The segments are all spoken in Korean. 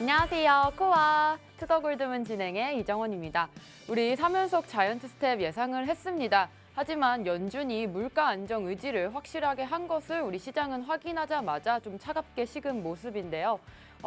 안녕하세요. 코아 투더골드문 진행의 이정원입니다. 우리 3연속 자이언트 스텝 예상을 했습니다. 하지만 연준이 물가 안정 의지를 확실하게 한 것을 우리 시장은 확인하자마자 좀 차갑게 식은 모습인데요.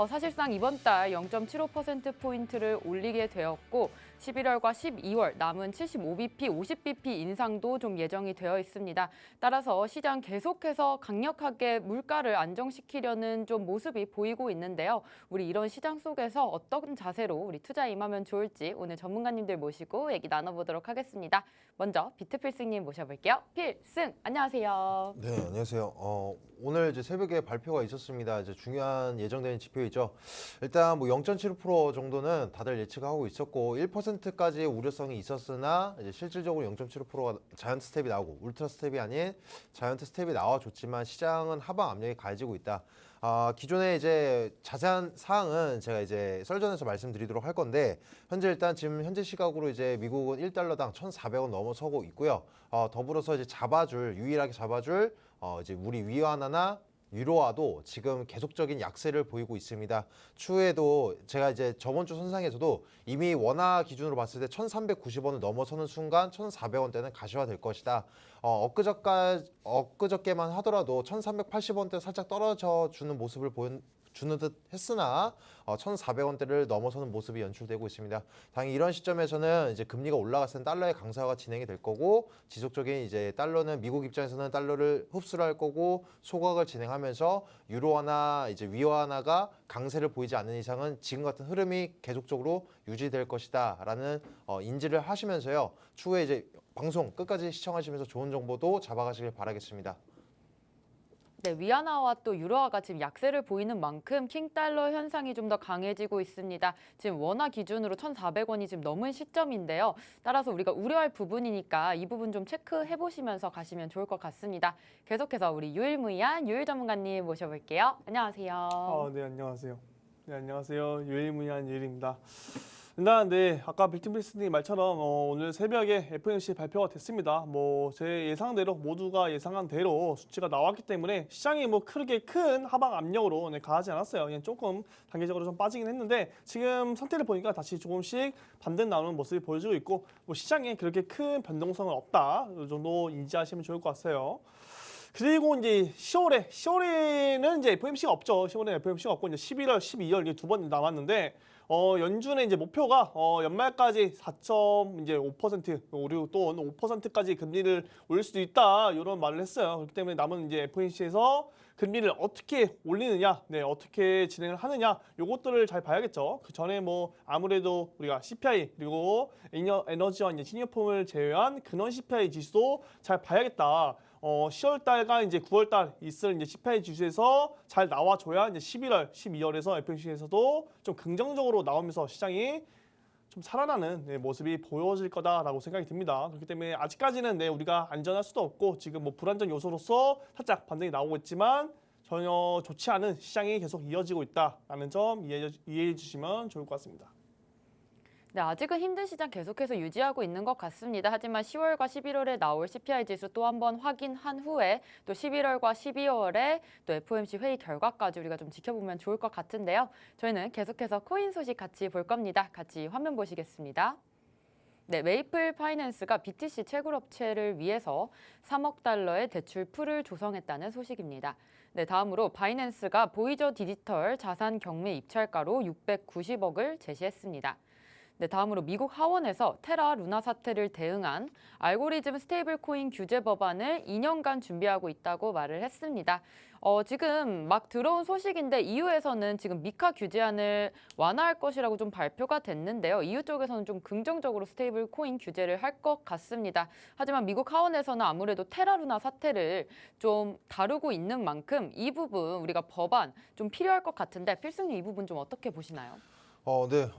사실상 이번 달 0.75%포인트를 올리게 되었고 11월과 12월 남은 75bp, 50bp 인상도 좀 예정이 되어 있습니다. 따라서 시장 계속해서 강력하게 물가를 안정시키려는 좀 모습이 보이고 있는데요. 우리 이런 시장 속에서 어떤 자세로 우리 투자에 임하면 좋을지 오늘 전문가님들 모시고 얘기 나눠보도록 하겠습니다. 먼저 비트필승님 모셔볼게요. 필승, 안녕하세요. 네, 안녕하세요. 오늘 이제 새벽에 발표가 있었습니다. 이제 중요한 예정되는 지표이죠. 일단 뭐 0.75% 정도는 다들 예측하고 있었고 1%까지 우려성이 있었으나 이제 실질적으로 0.75%가 자이언트 스텝이 나오고 울트라 스텝이 아닌 자이언트 스텝이 나와줬지만 시장은 하방 압력이 가해지고 있다. 기존에 이제 자세한 사항은 제가 이제 썰전에서 말씀드리도록 할 건데 현재 일단 지금 현재 시각으로 이제 미국은 1달러당 1,400원 넘어서고 있고요. 더불어서 이제 유일하게 잡아줄 이제 우리 위안화나 유로화도 지금 계속적인 약세를 보이고 있습니다. 추후에도 제가 이제 저번 주 선상에서도 이미 원화 기준으로 봤을 때 1,390원을 넘어서는 순간 1,400원대는 가시화될 것이다. 엊그저께만 하더라도 1,380원대 살짝 떨어져 주는 모습을 주는 듯 했으나 1,400원대를 넘어서는 모습이 연출되고 있습니다. 당연히 이런 시점에서는 이제 금리가 올라갔을 때 달러의 강세가 진행이 될 거고 지속적인 이제 달러는 미국 입장에서는 달러를 흡수를 할 거고 소각을 진행하면서 유로화나 이제 위안화가 강세를 보이지 않는 이상은 지금 같은 흐름이 계속적으로 유지될 것이다라는 인지를 하시면서요. 추후에 이제 방송 끝까지 시청하시면서 좋은 정보도 잡아가시길 바라겠습니다. 네, 위안화와 또 유로화가 지금 약세를 보이는 만큼 킹달러 현상이 좀 더 강해지고 있습니다. 지금 원화 기준으로 1,400원이 지금 넘은 시점인데요. 따라서 우리가 우려할 부분이니까 이 부분 좀 체크해 보시면서 가시면 좋을 것 같습니다. 계속해서 우리 유일무이한 유일 전문가님 모셔볼게요. 안녕하세요. 네, 안녕하세요. 네, 안녕하세요. 유일무이한 유일입니다. 일단 아까 빌튼필스님 말처럼 오늘 새벽에 FOMC 발표가 됐습니다. 제 예상대로 모두가 예상한 대로 수치가 나왔기 때문에 시장이 크게 큰 하방 압력으로 가지 않았어요. 그냥 조금 단계적으로 좀 빠지긴 했는데 지금 상태를 보니까 다시 조금씩 반등 나오는 모습이 보여지고 있고 시장에 그렇게 큰 변동성은 없다. 이 정도 인지하시면 좋을 것 같아요. 그리고 이제 10월에는 이제 FOMC가 없죠. 10월에는 FOMC가 없고 이제 11월, 12월 이게 두 번 남았는데 연준의 이제 목표가 연말까지 4.5% 그리고 또 5%까지 금리를 올릴 수도 있다 이런 말을 했어요. 그렇기 때문에 남은 이제 FOMC에서 금리를 어떻게 올리느냐, 어떻게 진행을 하느냐 요것들을 잘 봐야겠죠. 그 전에 아무래도 우리가 CPI 그리고 에너지와 이제 식료품을 제외한 근원 CPI 지수도 잘 봐야겠다. 10월 달과 이제 9월 달 있을 이제 CPI 지수에서 잘 나와줘야 이제 11월, 12월에서 FOMC에서도 좀 긍정적으로 나오면서 시장이 좀 살아나는 모습이 보여질 거다라고 생각이 듭니다. 그렇기 때문에 아직까지는 우리가 안전할 수도 없고 지금 불안전 요소로서 살짝 반등이 나오고 있지만 전혀 좋지 않은 시장이 계속 이어지고 있다라는 점 이해해 주시면 좋을 것 같습니다. 네, 아직은 힘든 시장 계속해서 유지하고 있는 것 같습니다. 하지만 10월과 11월에 나올 CPI 지수 또 한번 확인한 후에 또 11월과 12월에 또 FOMC 회의 결과까지 우리가 좀 지켜보면 좋을 것 같은데요. 저희는 계속해서 코인 소식 같이 볼 겁니다. 같이 화면 보시겠습니다. 네, 메이플 파이낸스가 BTC 채굴업체를 위해서 3억 달러의 대출 풀을 조성했다는 소식입니다. 네, 다음으로 바이낸스가 보이저 디지털 자산 경매 입찰가로 690억을 제시했습니다. 네, 다음으로 미국 하원에서 테라 루나 사태를 대응한 알고리즘 스테이블 코인 규제 법안을 2년간 준비하고 있다고 말을 했습니다. 지금 막 들어온 소식인데 EU에서는 지금 미카 규제안을 완화할 것이라고 좀 발표가 됐는데요. EU 쪽에서는 좀 긍정적으로 스테이블 코인 규제를 할 것 같습니다. 하지만 미국 하원에서는 아무래도 테라 루나 사태를 좀 다루고 있는 만큼 이 부분 우리가 법안 좀 필요할 것 같은데 필승님 이 부분 좀 어떻게 보시나요? 네,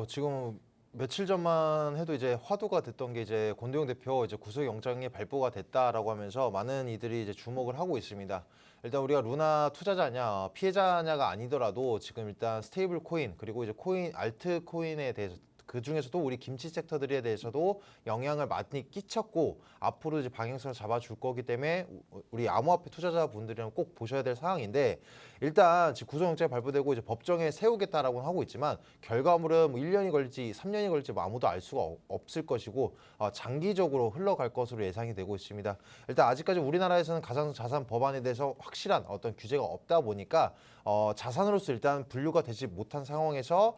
지금 며칠 전만 해도 이제 화두가 됐던 게 이제 권도영 대표 이제 구속영장이 발부가 됐다라고 하면서 많은 이들이 이제 주목을 하고 있습니다. 일단 우리가 루나 투자자냐 피해자냐가 아니더라도 지금 일단 스테이블 코인 그리고 이제 알트 코인에 대해서 그 중에서도 우리 김치 섹터들에 대해서도 영향을 많이 끼쳤고 앞으로 이제 방향성을 잡아줄 거기 때문에 우리 암호화폐 투자자분들이랑 꼭 보셔야 될 상황인데 일단 지금 구속영장이 발부되고 이제 법정에 세우겠다라고 하고 있지만 결과물은 뭐 1년이 걸릴지 3년이 걸릴지 뭐 아무도 알 수가 없을 것이고 장기적으로 흘러갈 것으로 예상이 되고 있습니다. 일단 아직까지 우리나라에서는 가상자산 법안에 대해서 확실한 어떤 규제가 없다 보니까 자산으로서 일단 분류가 되지 못한 상황에서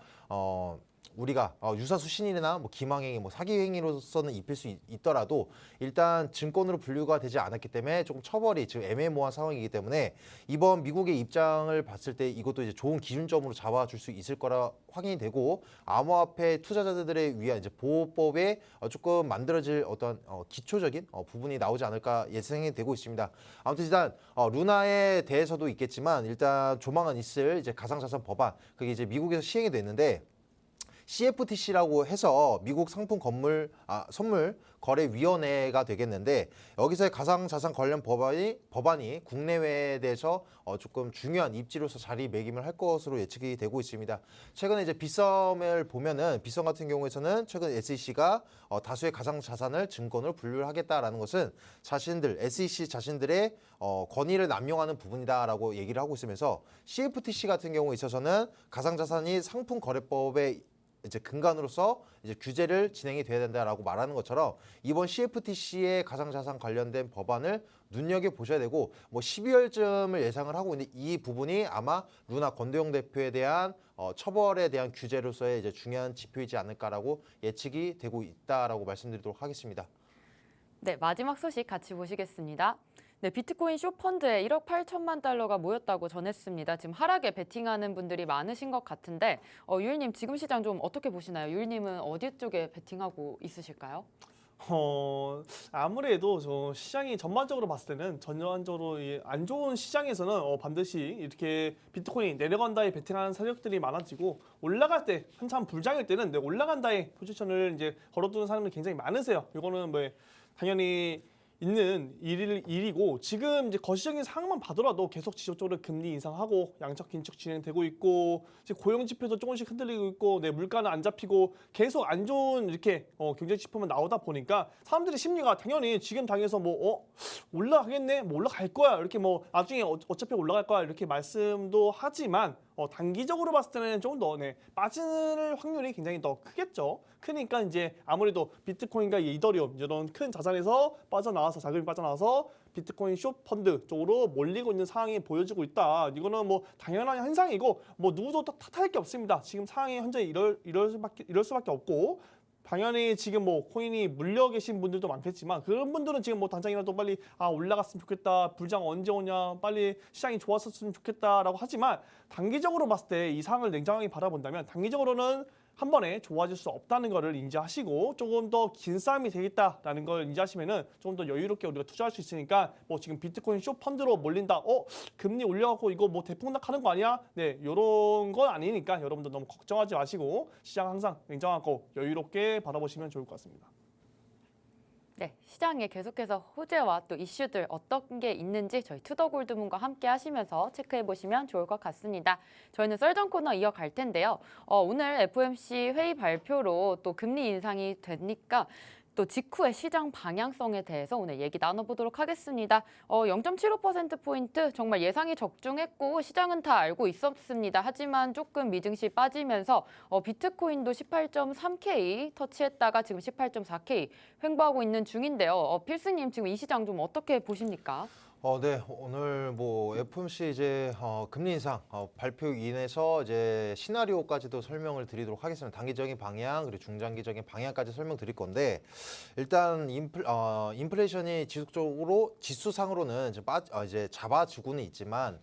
우리가 유사수신이나 뭐 기망행위, 뭐 사기행위로서는 입힐 수 있더라도 일단 증권으로 분류가 되지 않았기 때문에 조금 처벌이 지금 애매모호한 상황이기 때문에 이번 미국의 입장을 봤을 때 이것도 이제 좋은 기준점으로 잡아줄 수 있을 거라 확인이 되고 암호화폐 투자자들에 위한 이제 보호법에 조금 만들어질 어떤 기초적인 부분이 나오지 않을까 예상이 되고 있습니다. 아무튼 일단 루나에 대해서도 있겠지만 일단 조만간 있을 이제 가상자산 법안 그게 이제 미국에서 시행이 됐는데. CFTC라고 해서 미국 상품 선물 거래위원회가 되겠는데 여기서의 가상자산 관련 법안이 국내외에 대해서 조금 중요한 입지로서 자리매김을 할 것으로 예측이 되고 있습니다. 최근에 이제 빗썸을 보면은 빗썸 같은 경우에서는 최근 SEC가 다수의 가상자산을 증권으로 분류를 하겠다라는 것은 SEC 자신들의 권위를 남용하는 부분이다라고 얘기를 하고 있으면서 CFTC 같은 경우에 있어서는 가상자산이 상품거래법에 이제 근간으로서 이제 규제를 진행이 돼야 된다라고 말하는 것처럼 이번 CFTC의 가상자산 관련된 법안을 눈여겨 보셔야 되고 뭐 12월쯤을 예상을 하고 있는데 이 부분이 아마 루나 권도영 대표에 대한 처벌에 대한 규제로서의 이제 중요한 지표이지 않을까라고 예측이 되고 있다라고 말씀드리도록 하겠습니다. 네, 마지막 소식 같이 보시겠습니다. 네, 비트코인 숏펀드에 1억 8천만 달러가 모였다고 전했습니다. 지금 하락에 베팅하는 분들이 많으신 것 같은데 유일님 지금 시장 좀 어떻게 보시나요? 유일님은 어디 쪽에 베팅하고 있으실까요? 아무래도 저 시장이 전반적으로 봤을 때는 전반적으로 안 좋은 시장에서는 반드시 이렇게 비트코인이 내려간다에 베팅하는 세력들이 많아지고 올라갈 때 한참 불장일 때는 올라간다에 포지션을 이제 걸어두는 사람들이 굉장히 많으세요. 이거는 뭐 당연히 있는 일이고 지금 이제 거시적인 상황만 봐더라도 계속 지속적으로 금리 인상하고 양적 긴축 진행되고 있고 이제 고용 지표도 조금씩 흔들리고 있고 물가는 안 잡히고 계속 안 좋은 이렇게 경제 지표만 나오다 보니까 사람들의 심리가 당연히 지금 당에서 뭐 올라가겠네, 뭐 올라갈 거야 이렇게 뭐 나중에 어차피 올라갈 거야 이렇게 말씀도 하지만 단기적으로 봤을 때는 조금 더 빠질 확률이 굉장히 더 크겠죠. 크니까 이제 아무래도 비트코인과 이더리움 이런 큰 자산에서 자금이 빠져나와서 비트코인 숏펀드 쪽으로 몰리고 있는 상황이 보여지고 있다. 이거는 뭐 당연한 현상이고 뭐 누구도 탓할 게 없습니다. 지금 상황이 현재 이럴 수밖에 없고 당연히 지금 뭐 코인이 물려 계신 분들도 많겠지만 그런 분들은 지금 뭐 당장이라도 빨리 올라갔으면 좋겠다, 불장 언제 오냐, 빨리 시장이 좋았었으면 좋겠다라고 하지만 단기적으로 봤을 때 이 상황을 냉정하게 바라본다면 단기적으로는 한 번에 좋아질 수 없다는 것을 인지하시고 조금 더 긴 싸움이 되겠다라는 걸 인지하시면은 조금 더 여유롭게 우리가 투자할 수 있으니까 뭐 지금 비트코인 숏펀드로 몰린다, 금리 올려갖고 이거 뭐 대폭락하는 거 아니야? 요런 건 아니니까 여러분들 너무 걱정하지 마시고 시장 항상 냉정하고 여유롭게 바라보시면 좋을 것 같습니다. 네, 시장에 계속해서 호재와 또 이슈들 어떤 게 있는지 저희 투더골드문과 함께 하시면서 체크해 보시면 좋을 것 같습니다. 저희는 썰전 코너 이어갈 텐데요. 오늘 FOMC 회의 발표로 또 금리 인상이 되니까 또 직후의 시장 방향성에 대해서 오늘 얘기 나눠보도록 하겠습니다. 0.75%포인트 정말 예상이 적중했고 시장은 다 알고 있었습니다. 하지만 조금 미증시 빠지면서 비트코인도 18.3K 터치했다가 지금 18.4K 횡보하고 있는 중인데요. 필승님 지금 이 시장 좀 어떻게 보십니까? 네, 오늘 뭐 FOMC 이제 금리 인상 발표 인해서 이제 시나리오까지도 설명을 드리도록 하겠습니다. 단기적인 방향 그리고 중장기적인 방향까지 설명드릴 건데 일단 인플레이션이 지속적으로 지수상으로는 이제 잡아주고는 있지만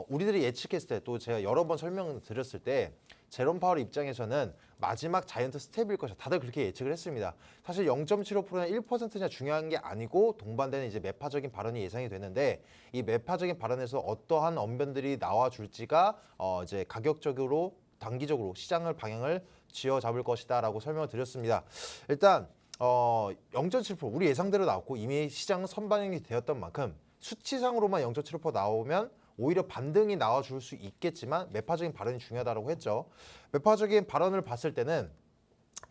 우리들이 예측했을 때 또 제가 여러 번 설명드렸을 때 제롬 파월 입장에서는 마지막 자이언트 스텝일 것이다. 다들 그렇게 예측을 했습니다. 사실 0.75%나 1%냐 중요한 게 아니고 동반되는 이제 매파적인 발언이 예상이 되는데 이 매파적인 발언에서 어떠한 언변들이 나와줄지가 이제 가격적으로 단기적으로 시장을 방향을 쥐어잡을 것이다라고 설명을 드렸습니다. 일단 0.7% 우리 예상대로 나왔고 이미 시장은 선반영이 되었던 만큼 수치상으로만 0.75% 나오면 오히려 반등이 나와줄 수 있겠지만 매파적인 발언이 중요하다고 했죠. 매파적인 발언을 봤을 때는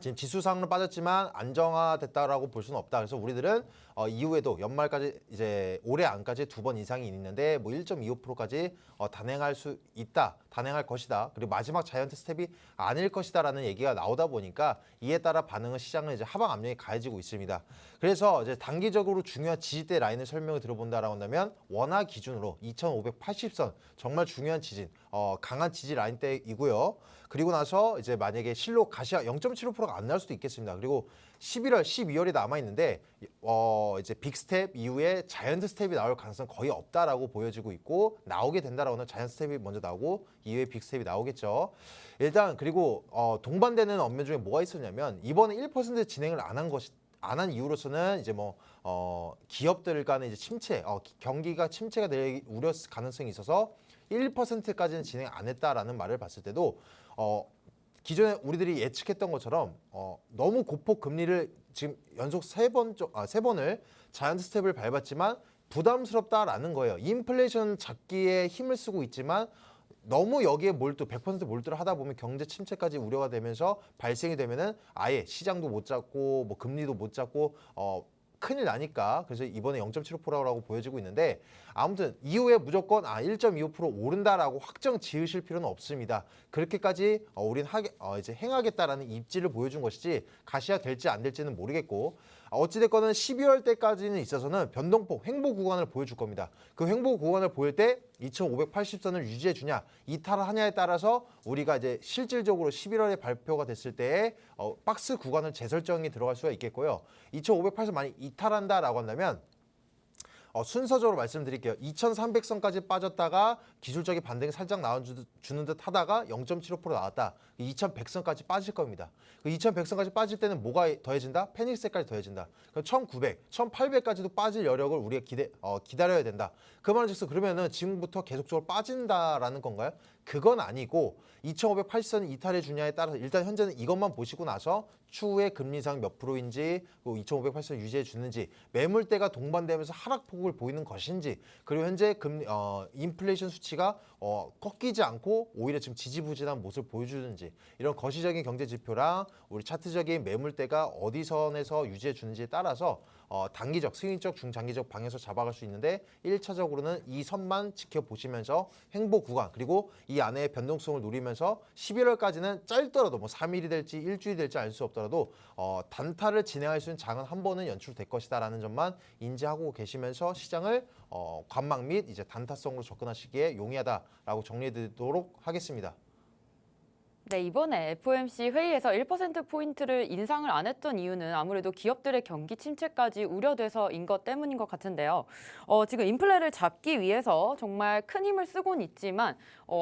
지금 지수상으로 빠졌지만 안정화됐다라고 볼 수는 없다. 그래서 우리들은 이후에도 연말까지 이제 올해 안까지 2번 이상이 있는데 뭐 1.25%까지 단행할 수 있다, 단행할 것이다. 그리고 마지막 자이언트 스텝이 아닐 것이다라는 얘기가 나오다 보니까 이에 따라 반응은 시장은 이제 하방 압력이 가해지고 있습니다. 그래서 이제 단기적으로 중요한 지지대 라인을 설명을 들어본다라고 한다면 원화 기준으로 2,580선 정말 중요한 지진, 강한 지지 라인대이고요. 그리고 나서 이제 만약에 실로 가시화 0.75%가 안 나올 수도 있겠습니다. 그리고 11월, 12월이 남아 있는데 이제 빅스텝 이후에 자이언트 스텝이 나올 가능성 거의 없다라고 보여지고 있고 나오게 된다라고 하면 자이언트 스텝이 먼저 나오고 이후에 빅스텝이 나오겠죠. 일단 그리고 동반되는 업무 중에 뭐가 있었냐면 이번에 1% 진행을 안 한 이유로서는 이제 기업들 간의 이제 침체, 경기가 침체가 될 우려 가능성이 있어서 1%까지는 진행 안 했다라는 말을 봤을 때도 기존에 우리들이 예측했던 것처럼 너무 고폭 금리를 지금 연속 세 번을 자이언트 스텝을 밟았지만 부담스럽다라는 거예요. 인플레이션 잡기에 힘을 쓰고 있지만 너무 여기에 100% 몰두를 하다 보면 경제 침체까지 우려가 되면서 발생이 되면은 아예 시장도 못 잡고 뭐 금리도 못 잡고 큰일 나니까 그래서 이번에 0.75%라고 보여지고 있는데 아무튼 이후에 무조건 1.25% 오른다라고 확정 지으실 필요는 없습니다. 그렇게까지 우린 이제 행하겠다라는 입지를 보여준 것이지 가시화 될지 안 될지는 모르겠고 어찌됐거나 12월 때까지는 있어서는 변동폭, 횡보 구간을 보여줄 겁니다. 그 횡보 구간을 보일 때 2,580선을 유지해 주냐, 이탈을 하냐에 따라서 우리가 이제 실질적으로 11월에 발표가 됐을 때에 박스 구간을 재설정이 들어갈 수가 있겠고요. 2,580선 만약 이탈한다라고 한다면 순서적으로 말씀드릴게요. 2,300선까지 빠졌다가 기술적인 반등이 살짝 나와주는 듯 하다가 0.75% 나왔다. 2,100선까지 빠질 겁니다. 그 2,100선까지 빠질 때는 뭐가 더해진다? 페닉스까지 더해진다. 그럼 1,900, 1,800까지도 빠질 여력을 우리가 기다려야 된다. 그 말은 즉슨 그러면은 지금부터 계속적으로 빠진다라는 건가요? 그건 아니고 2,580선 이탈해 주냐에 따라서 일단 현재는 이것만 보시고 나서 추후에 금리상 몇 프로인지 2,580선 유지해 주는지 매물대가 동반되면서 하락폭을 보이는 것인지 그리고 현재 인플레이션 수치가 꺾이지 않고 오히려 지금 지지부진한 모습을 보여주는지 이런 거시적인 경제 지표랑 우리 차트적인 매물대가 어디 선에서 유지해 주는지에 따라서 단기적, 스윙적, 중장기적 방에서 잡아갈 수 있는데 1차적으로는 이 선만 지켜보시면서 횡보 구간 그리고 이 안에 변동성을 노리면서 11월까지는 짧더라도 3일이 될지 일주일이 될지 알 수 없더라도 단타를 진행할 수 있는 장은 한 번은 연출될 것이다라는 점만 인지하고 계시면서 시장을 관망 및 이제 단타성으로 접근하시기에 용이하다라고 정리해드리도록 하겠습니다. 네, 이번에 FOMC 회의에서 1%포인트를 인상을 안 했던 이유는 아무래도 기업들의 경기 침체까지 우려돼서인 것 때문인 것 같은데요. 지금 인플레를 잡기 위해서 정말 큰 힘을 쓰고는 있지만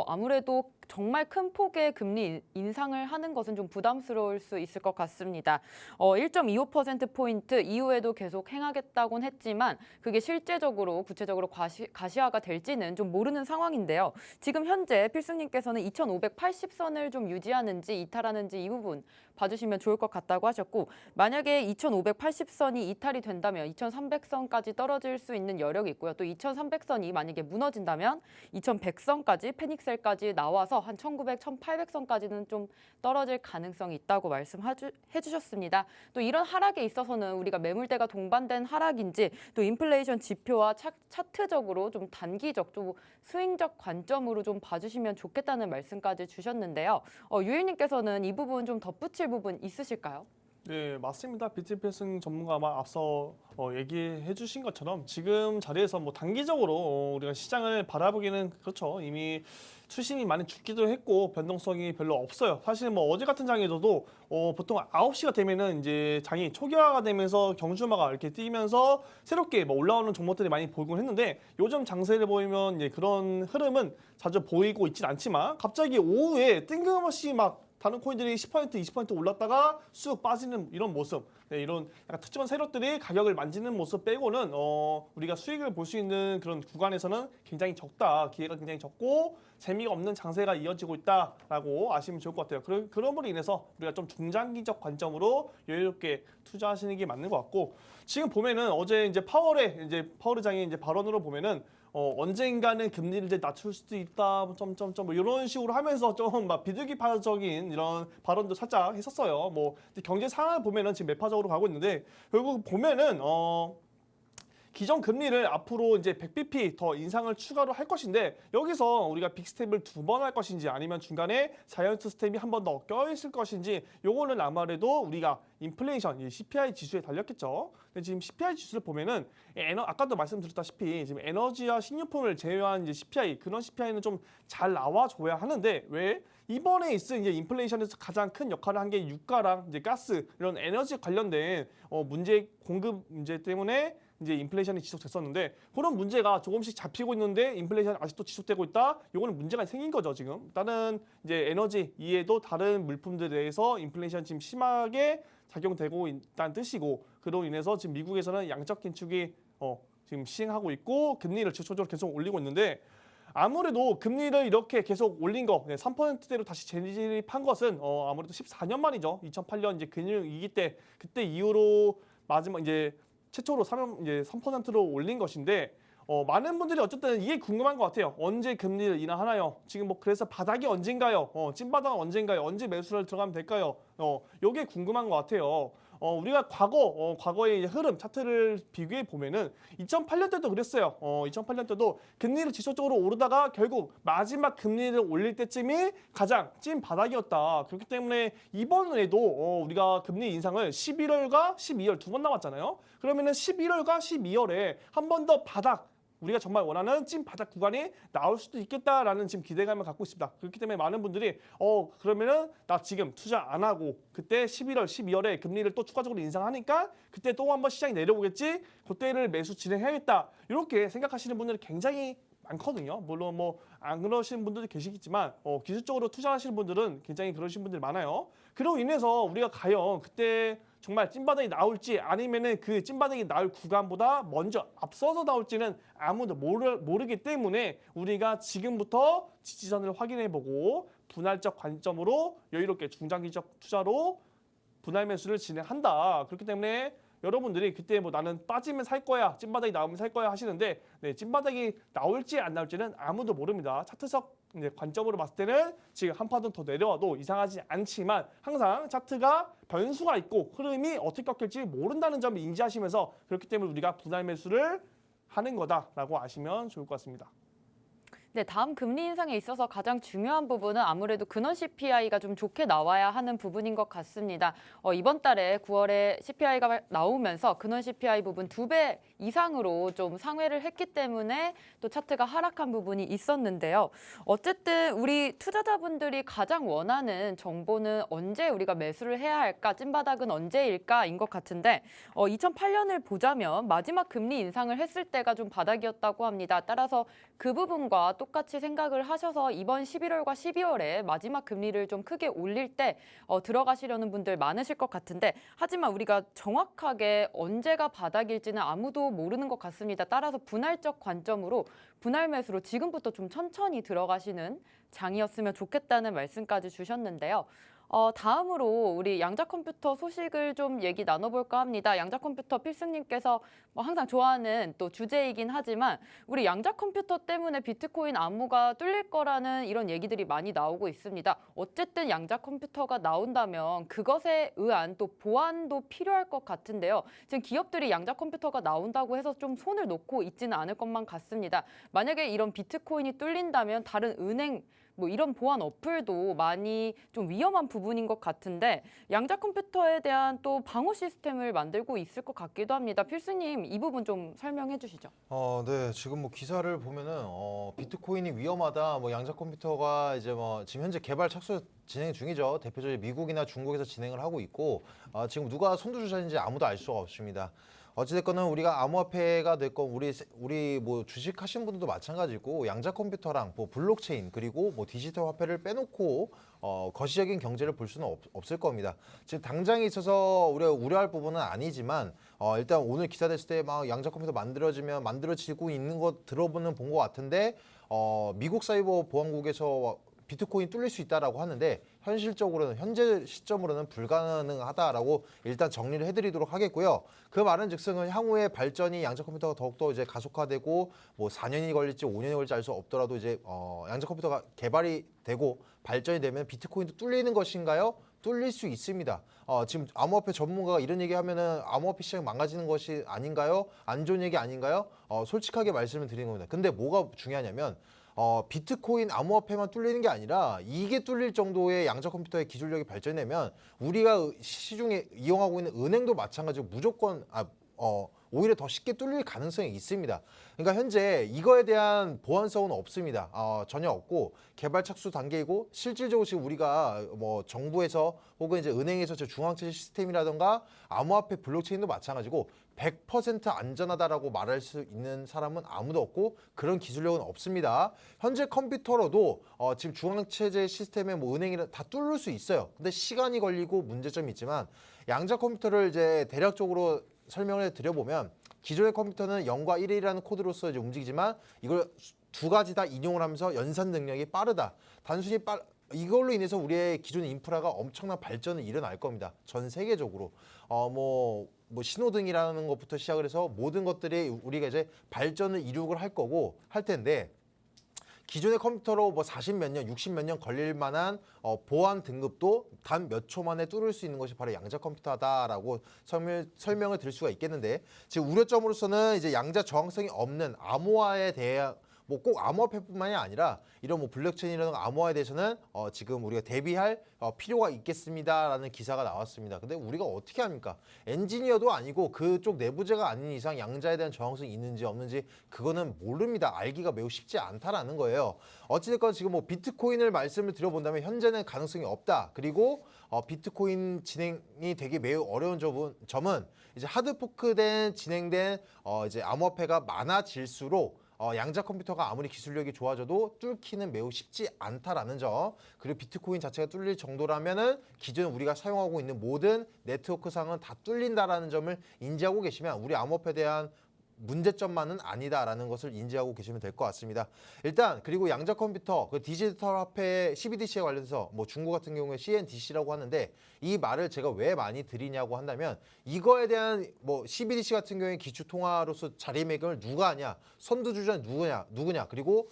아무래도 정말 큰 폭의 금리 인상을 하는 것은 좀 부담스러울 수 있을 것 같습니다. 1.25%포인트 이후에도 계속 행하겠다곤 했지만 그게 실제적으로 구체적으로 가시화가 될지는 좀 모르는 상황인데요. 지금 현재 필승님께서는 2,580선을 좀 유지하는지 이탈하는지 이 부분 봐주시면 좋을 것 같다고 하셨고 만약에 2,580선이 이탈이 된다면 2,300선까지 떨어질 수 있는 여력이 있고요. 또 2,300선이 만약에 무너진다면 2,100선까지 페닉셀까지 나와서 한 1,900, 1,800선까지는 좀 떨어질 가능성이 있다고 말씀해 주셨습니다. 또 이런 하락에 있어서는 우리가 매물대가 동반된 하락인지 또 인플레이션 지표와 차트적으로 좀 단기적, 좀 스윙적 관점으로 좀 봐주시면 좋겠다는 말씀까지 주셨는데요. 유일님께서는 이 부분 좀 덧붙일 부분 있으실까요? 네, 맞습니다. 비트필승 전문가가 앞서 얘기해 주신 것처럼 지금 자리에서 단기적으로 우리가 시장을 바라보기는 그렇죠. 이미 수심이 많이 죽기도 했고 변동성이 별로 없어요. 사실 어제 같은 장에서도 보통 9시가 되면은 이제 장이 초기화가 되면서 경주마가 이렇게 뛰면서 새롭게 올라오는 종목들이 많이 보이곤 했는데 요즘 장세를 보이면 이제 그런 흐름은 자주 보이고 있진 않지만 갑자기 오후에 뜬금없이 다른 코인들이 10%, 20% 올랐다가 쑥 빠지는 이런 모습. 네, 이런 약간 특정한 세력들이 가격을 만지는 모습 빼고는 우리가 수익을 볼 수 있는 그런 구간에서는 굉장히 적다. 기회가 굉장히 적고 재미가 없는 장세가 이어지고 있다라고 아시면 좋을 것 같아요. 그럼으로 인해서 우리가 좀 중장기적 관점으로 여유롭게 투자하시는 게 맞는 것 같고 지금 보면은 어제 이제 파월의장의 이제 발언으로 보면은 언젠가는 금리를 이제 낮출 수도 있다, 뭐 이런 식으로 하면서 좀 막 비둘기파적인 이런 발언도 살짝 했었어요. 뭐 경제 상황을 보면은 지금 매파적으로 가고 있는데 결국 보면은 기존 금리를 앞으로 이제 100bp 더 인상을 추가로 할 것인데 여기서 우리가 빅스텝을 2번 할 것인지 아니면 중간에 자이언트 스텝이 한 번 더 껴있을 것인지 요거는 아무래도 우리가 인플레이션, 이 CPI 지수에 달렸겠죠. 근데 지금 CPI 지수를 보면은 아까도 말씀드렸다시피 지금 에너지와 식료품을 제외한 이제 CPI 그런 CPI는 좀 잘 나와줘야 하는데 왜? 이번에 있은 이제 인플레이션에서 가장 큰 역할을 한 게 유가랑 이제 가스 이런 에너지 관련된 공급 문제 때문에 이제 인플레이션이 지속됐었는데 그런 문제가 조금씩 잡히고 있는데 인플레이션이 아직도 지속되고 있다. 요거는 문제가 생긴 거죠 지금. 다른 이제 에너지 이외에도 다른 물품들에 대해서 인플레이션 지금 심하게 작용되고 있다는 뜻이고 그로 인해서 지금 미국에서는 양적 긴축이 지금 시행하고 있고 금리를 지속적으로 계속 올리고 있는데 아무래도 금리를 이렇게 계속 올린 거 3%대로 다시 재진입한 것은 아무래도 14년 만이죠. 2008년 이제 금융위기 때 그때 이후로 마지막 이제 최초로 3%로 올린 것인데 많은 분들이 어쨌든 이게 궁금한 것 같아요. 언제 금리를 인하하나요? 지금 뭐 그래서 바닥이 언젠가요? 찐바닥은 언젠가요? 언제 매수를 들어가면 될까요? 요게 궁금한 것 같아요. 우리가 과거의 이제 흐름 차트를 비교해 보면은 2008년 때도 그랬어요. 2008년 때도 금리를 지속적으로 오르다가 결국 마지막 금리를 올릴 때쯤이 가장 찐 바닥이었다. 그렇기 때문에 이번에도 우리가 금리 인상을 11월과 12월 2번 남았잖아요. 그러면은 11월과 12월에 한 번 더 바닥 우리가 정말 원하는 찐 바닥 구간이 나올 수도 있겠다라는 지금 기대감을 갖고 있습니다. 그렇기 때문에 많은 분들이 그러면은 나 지금 투자 안 하고 그때 11월, 12월에 금리를 또 추가적으로 인상하니까 그때 또 한번 시장이 내려오겠지. 그때를 매수 진행해야겠다. 이렇게 생각하시는 분들이 굉장히 많거든요. 물론 뭐 안 그러시는 분들도 계시겠지만 기술적으로 투자하시는 분들은 굉장히 그러신 분들이 많아요. 그로 인해서 우리가 과연 그때 정말 찐바닥이 나올지 아니면은 그 찐바닥이 나올 구간보다 먼저 앞서서 나올지는 아무도 모르기 때문에 우리가 지금부터 지지선을 확인해보고 분할적 관점으로 여유롭게 중장기적 투자로 분할 매수를 진행한다. 그렇기 때문에 여러분들이 그때 뭐 나는 빠지면 살 거야, 찐바닥이 나오면 살 거야 하시는데 찐바닥이 나올지 안 나올지는 아무도 모릅니다. 차트적 이제 관점으로 봤을 때는 지금 한 파동 더 내려와도 이상하지 않지만 항상 차트가 변수가 있고 흐름이 어떻게 꺾일지 모른다는 점을 인지하시면서 그렇기 때문에 우리가 분할 매수를 하는 거다라고 아시면 좋을 것 같습니다. 네, 다음 금리 인상에 있어서 가장 중요한 부분은 아무래도 근원 CPI가 좀 좋게 나와야 하는 부분인 것 같습니다. 이번 달에 9월에 CPI가 나오면서 근원 CPI 부분 2배 이상으로 좀 상회를 했기 때문에 또 차트가 하락한 부분이 있었는데요. 어쨌든 우리 투자자분들이 가장 원하는 정보는 언제 우리가 매수를 해야 할까, 찐바닥은 언제일까인 것 같은데 2008년을 보자면 마지막 금리 인상을 했을 때가 좀 바닥이었다고 합니다. 따라서 그 부분과 똑같이 생각을 하셔서 이번 11월과 12월에 마지막 금리를 좀 크게 올릴 때 들어가시려는 분들 많으실 것 같은데 하지만 우리가 정확하게 언제가 바닥일지는 아무도 모르는 것 같습니다. 따라서 분할적 관점으로 분할 매수로 지금부터 좀 천천히 들어가시는 장이었으면 좋겠다는 말씀까지 주셨는데요. 다음으로 우리 양자컴퓨터 소식을 좀 얘기 나눠볼까 합니다. 양자컴퓨터 필승님께서 항상 좋아하는 또 주제이긴 하지만 우리 양자컴퓨터 때문에 비트코인 암호가 뚫릴 거라는 이런 얘기들이 많이 나오고 있습니다. 어쨌든 양자컴퓨터가 나온다면 그것에 의한 또 보완도 필요할 것 같은데요. 지금 기업들이 양자컴퓨터가 나온다고 해서 좀 손을 놓고 있지는 않을 것만 같습니다. 만약에 이런 비트코인이 뚫린다면 다른 은행 이런 보안 어플도 많이 좀 위험한 부분인 것 같은데 양자 컴퓨터에 대한 또 방어 시스템을 만들고 있을 것 같기도 합니다. 필수님 이 부분 좀 설명해 주시죠. 네, 지금 뭐 기사를 보면은 비트코인이 위험하다. 양자 컴퓨터가 이제 지금 현재 개발 착수 진행 중이죠. 대표적인 미국이나 중국에서 진행을 하고 있고 지금 누가 선두주자인지 아무도 알 수가 없습니다. 어찌됐거나 우리가 암호화폐가 됐건 우리 뭐 주식 하신 분들도 마찬가지고 양자 컴퓨터랑 뭐 블록체인 그리고 뭐 디지털 화폐를 빼놓고 거시적인 경제를 볼 수는 없을 겁니다. 지금 당장에 있어서 우리가 우려할 부분은 아니지만 일단 오늘 기사 됐을 때 막 양자 컴퓨터 만들어지고 있는 거 들어보는 본 것 같은데 미국 사이버 보안국에서 비트코인 뚫릴 수 있다라고 하는데 현실적으로는 현재 시점으로는 불가능하다라고 일단 정리를 해드리도록 하겠고요. 그 말은 즉슨 향후에 발전이 양자 컴퓨터가 더욱더 이제 가속화되고 뭐 4년이 걸릴지 5년이 걸릴지 알 수 없더라도 이제 양자 컴퓨터가 개발이 되고 발전이 되면 비트코인도 뚫리는 것인가요? 뚫릴 수 있습니다. 지금 암호화폐 전문가가 이런 얘기하면은 암호화폐 시장 망가지는 것이 아닌가요? 안 좋은 얘기 아닌가요? 솔직하게 말씀을 드리는 겁니다. 근데 뭐가 중요하냐면 비트코인 암호화폐만 뚫리는 게 아니라 이게 뚫릴 정도의 양자 컴퓨터의 기술력이 발전되면 우리가 시중에 이용하고 있는 은행도 마찬가지로 무조건 오히려 더 쉽게 뚫릴 가능성이 있습니다. 그러니까 현재 이거에 대한 보안성은 없습니다. 전혀 없고 개발 착수 단계이고 실질적으로 지금 우리가 뭐 정부에서 혹은 이제 은행에서 중앙체 시스템이라던가 암호화폐 블록체인도 마찬가지고 100% 안전하다라고 말할 수 있는 사람은 아무도 없고 그런 기술력은 없습니다. 현재 컴퓨터로도 지금 중앙체제 시스템에 뭐 은행이라 다 뚫을 수 있어요. 근데 시간이 걸리고 문제점이 있지만 양자 컴퓨터를 이제 대략적으로 설명을 드려보면 기존의 컴퓨터는 0과 1이라는 코드로서 이제 움직이지만 이걸 두 가지 다 인용을 하면서 연산 능력이 빠르다. 단순히 이걸로 인해서 우리의 기존 인프라가 엄청난 발전을 일어날 겁니다. 전 세계적으로 뭐 신호등이라는 것부터 시작을 해서 모든 것들이 우리가 이제 발전을 이룩을 할 거고 할 텐데 기존의 컴퓨터로 뭐 40 몇 년, 60 몇 년 걸릴 만한 보안 등급도 단 몇 초 만에 뚫을 수 있는 것이 바로 양자 컴퓨터다라고 설명을 드릴 수가 있겠는데 지금 우려점으로서는 이제 양자 저항성이 없는 암호화에 대한 뭐 꼭 암호화폐뿐만이 아니라 이런 뭐 블록체인이라는 암호화에 대해서는 지금 우리가 대비할 필요가 있겠습니다라는 기사가 나왔습니다. 근데 우리가 어떻게 합니까? 엔지니어도 아니고 그쪽 내부자가 아닌 이상 양자에 대한 저항성이 있는지 없는지 그거는 모릅니다. 알기가 매우 쉽지 않다라는 거예요. 어찌됐건 지금 뭐 비트코인을 말씀을 드려본다면 현재는 가능성이 없다. 그리고 비트코인 진행이 되게 매우 어려운 점은 이제 하드포크된 진행된 이제 암호화폐가 많아질수록 양자 컴퓨터가 아무리 기술력이 좋아져도 뚫기는 매우 쉽지 않다라는 점. 그리고 비트코인 자체가 뚫릴 정도라면은 기존 우리가 사용하고 있는 모든 네트워크상은 다 뚫린다라는 점을 인지하고 계시면 우리 암호화폐에 대한 문제점만은 아니다라는 것을 인지하고 계시면 될 것 같습니다. 일단 그리고 양자 컴퓨터, 그 디지털 화폐 CBDC에 관련해서 뭐 중국 같은 경우에 CNDC라고 하는데 이 말을 제가 왜 많이 드리냐고 한다면 이거에 대한 뭐 CBDC 같은 경우에 기초 통화로서 자리매김을 누가 하냐, 선두주자는 누구냐, 그리고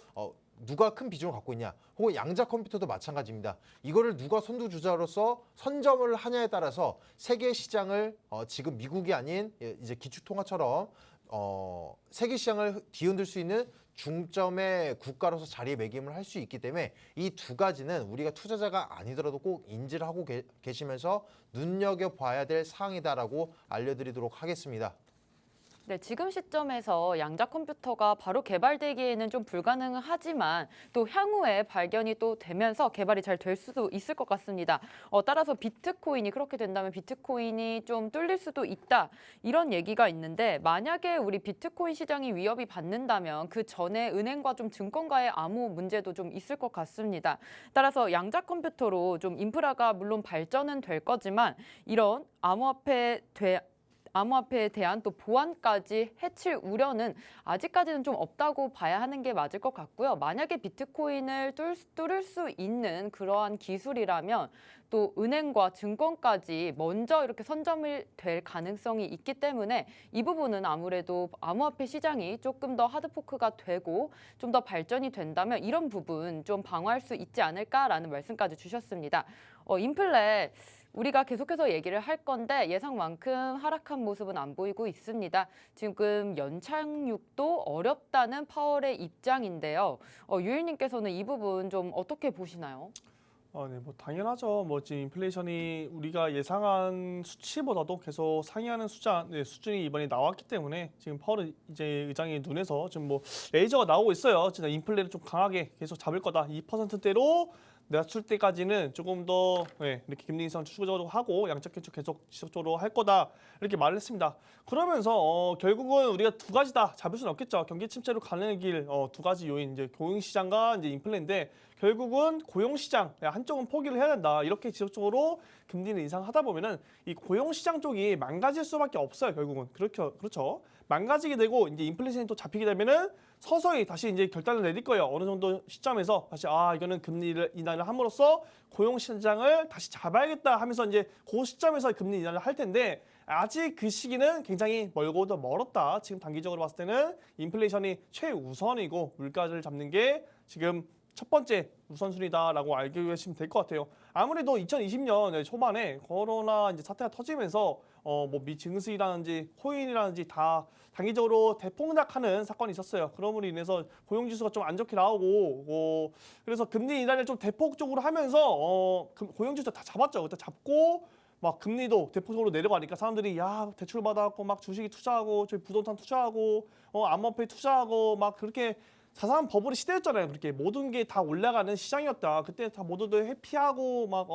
누가 큰 비중을 갖고 있냐, 혹은 양자 컴퓨터도 마찬가지입니다. 이거를 누가 선두주자로서 선점을 하냐에 따라서 세계 시장을 지금 미국이 아닌 이제 기축통화처럼 세계 시장을 뒤흔들 수 있는 중점의 국가로서 자리매김을 할 수 있기 때문에 이 두 가지는 우리가 투자자가 아니더라도 꼭 인지를 하고 계시면서 눈여겨봐야 될 사항이다라고 알려드리도록 하겠습니다. 네, 지금 시점에서 양자 컴퓨터가 바로 개발되기에는 좀 불가능하지만 또 향후에 발견이 또 되면서 개발이 잘 될 수도 있을 것 같습니다. 따라서 비트코인이 그렇게 된다면 비트코인이 좀 뚫릴 수도 있다. 이런 얘기가 있는데 만약에 우리 비트코인 시장이 위협이 받는다면 그 전에 은행과 좀 증권가의 암호 문제도 좀 있을 것 같습니다. 따라서 양자 컴퓨터로 좀 인프라가 물론 발전은 될 거지만 이런 암호화폐에 대한 또 보안까지 해칠 우려는 아직까지는 좀 없다고 봐야 하는 게 맞을 것 같고요. 만약에 비트코인을 뚫을 수 있는 그러한 기술이라면 또 은행과 증권까지 먼저 이렇게 선점이 될 가능성이 있기 때문에 이 부분은 아무래도 암호화폐 시장이 조금 더 하드포크가 되고 좀 더 발전이 된다면 이런 부분 좀 방어할 수 있지 않을까라는 말씀까지 주셨습니다. 인플레 우리가 계속해서 얘기를 할 건데 예상만큼 하락한 모습은 안 보이고 있습니다. 지금 연착륙도 어렵다는 파월의 입장인데요. 유일님께서는 이 부분 좀 어떻게 보시나요? 네, 뭐 당연하죠. 뭐 지금 인플레이션이 우리가 예상한 수치보다도 계속 상회하는 수준이 이번에 나왔기 때문에 지금 파월 이제 의장의 눈에서 지금 뭐 레이저가 나오고 있어요. 진짜 인플레를 좀 강하게 계속 잡을 거다. 2%대로 낮출 때까지는 조금 더 이렇게 금리 인상 추가적으로 하고 양적 긴축 계속 지속적으로 할 거다 이렇게 말을 했습니다. 그러면서 결국은 우리가 두 가지 다 잡을 수는 없겠죠. 경기 침체로 가는 길 두 가지 요인 이제 고용시장과 이제 인플레인데 결국은 고용시장 한쪽은 포기를 해야 된다. 이렇게 지속적으로 금리를 인상하다 보면은 이 고용시장 쪽이 망가질 수밖에 없어요. 결국은 그렇죠. 망가지게 되고 이제 인플레이션이 또 잡히게 되면은 서서히 다시 이제 결단을 내릴 거예요. 어느 정도 시점에서 다시 이거는 금리를 인하를 함으로써 고용 시장을 다시 잡아야겠다 하면서 이제 그 시점에서 금리 인하를 할 텐데 아직 그 시기는 굉장히 멀고도 멀었다. 지금 단기적으로 봤을 때는 인플레이션이 최우선이고 물가를 잡는 게 지금 첫 번째 우선순위다라고 알고 계시면 될 것 같아요. 아무래도 2020년 초반에 코로나 이제 사태가 터지면서 뭐 미 증시라든지 코인이라든지 다 단기적으로 대폭락하는 사건이 있었어요. 그럼으로 인해서 고용 지수가 좀 안 좋게 나오고 그래서 금리 인하를 좀 대폭적으로 하면서 고용 지수 다 잡았죠. 그때 잡고 막 금리도 대폭적으로 내려가니까 사람들이 대출 받아갖고 막 주식이 투자하고 저희 부동산 투자하고 암호화폐 투자하고 막 그렇게 자산 버블의 시대였잖아요. 그렇게 모든 게 다 올라가는 시장이었다. 그때 다 모두들 해피하고 막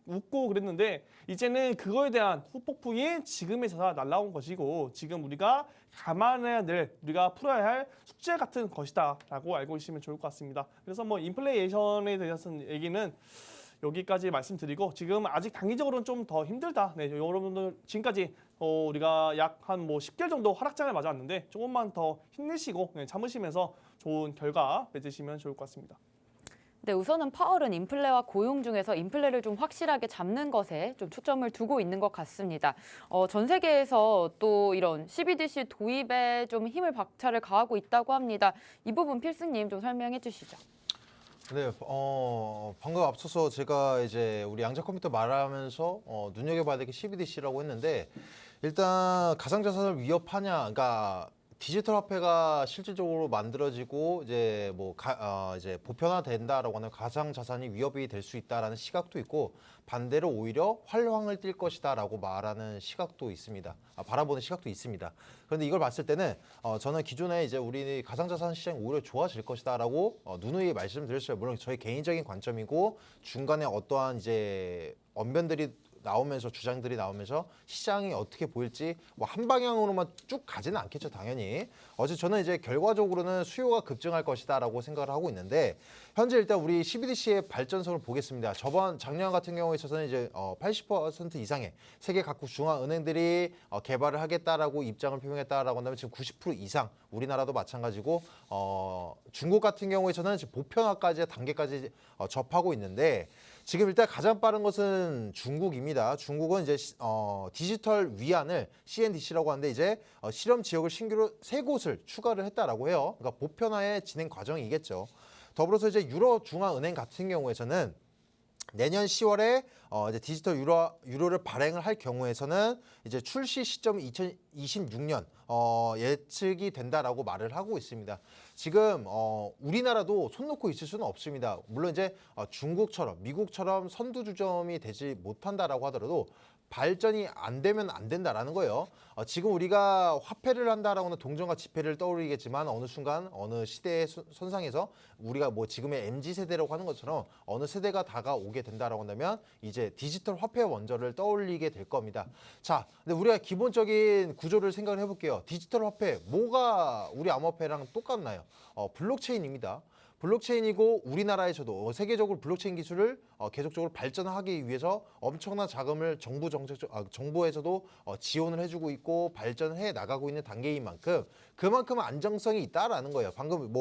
웃고 그랬는데 이제는 그거에 대한 후폭풍이 지금에서 날라온 것이고 지금 우리가 감안해야 될 우리가 풀어야 할 숙제 같은 것이다라고 알고 계시면 좋을 것 같습니다. 그래서 뭐 인플레이션에 대해서 얘기는 여기까지 말씀드리고 지금 아직 단기적으로는 좀 더 힘들다. 네, 여러분들 지금까지 우리가 약 한 뭐 10개월 정도 하락장을 맞았는데 조금만 더 힘내시고 참으시면서 좋은 결과 맺으시면 좋을 것 같습니다. 네, 우선은 파월은 인플레와 고용 중에서 인플레를 좀 확실하게 잡는 것에 좀 초점을 두고 있는 것 같습니다. 전 세계에서 또 이런 CBDC 도입에 좀 힘을 박차를 가하고 있다고 합니다. 이 부분 필승님 좀 설명해 주시죠. 네, 방금 앞서서 제가 이제 우리 양자 컴퓨터 말하면서 눈여겨봐야 될 게 CBDC라고 했는데 일단 가상자산을 위협하냐, 그러니까 디지털 화폐가 실질적으로 만들어지고 이제 이제 보편화된다라고 하는 가상 자산이 위협이 될 수 있다라는 시각도 있고 반대로 오히려 활황을 띨 것이다라고 말하는 시각도 있습니다. 바라보는 시각도 있습니다. 그런데 이걸 봤을 때는 저는 기존에 이제 우리 가상 자산 시장이 오히려 좋아질 것이다라고 누누이 말씀드렸어요. 물론 저희 개인적인 관점이고 중간에 어떠한 이제 언변들이 나오면서 주장들이 나오면서 시장이 어떻게 보일지 뭐 한 방향으로만 쭉 가지는 않겠죠, 당연히. 저는 이제 결과적으로는 수요가 급증할 것이다라고 생각을 하고 있는데 현재 일단 우리 CBDC의 발전성을 보겠습니다. 작년 같은 경우에 있어서는 이제 80% 이상의 세계 각국 중앙 은행들이 개발을 하겠다라고 입장을 표명했다라고 한다면 지금 90% 이상 우리나라도 마찬가지고 중국 같은 경우에서는 지금 보편화까지 단계까지 접하고 있는데 지금 일단 가장 빠른 것은 중국입니다. 중국은 이제 디지털 위안을 CNDC라고 하는데 이제 실험 지역을 신규로 3곳을 추가를 했다라고 해요. 그러니까 보편화의 진행 과정이겠죠. 더불어서 이제 유로 중앙은행 같은 경우에서는 내년 10월에 이제 디지털 유로를 발행을 할 경우에서는 이제 출시 시점이 2026년 예측이 된다라고 말을 하고 있습니다. 지금 우리나라도 손 놓고 있을 수는 없습니다. 물론 이제 중국처럼 미국처럼 선두주점이 되지 못한다라고 하더라도 발전이 안 되면 안 된다라는 거예요. 지금 우리가 화폐를 한다라고는 동전과 지폐를 떠올리겠지만 어느 순간 어느 시대의 선상에서 우리가 뭐 지금의 MZ세대라고 하는 것처럼 어느 세대가 다가오게 된다라고 한다면 이제 디지털 화폐 원저를 떠올리게 될 겁니다. 자, 근데 우리가 기본적인 구조를 생각을 해볼게요. 디지털 화폐, 뭐가 우리 암호화폐랑 똑같나요? 블록체인입니다. 블록체인이고 우리나라에서도 세계적으로 블록체인 기술을 계속적으로 발전하기 위해서 엄청난 자금을 정부에서도 지원을 해주고 있고 발전해 나가고 있는 단계인 만큼 그만큼 안정성이 있다라는 거예요. 방금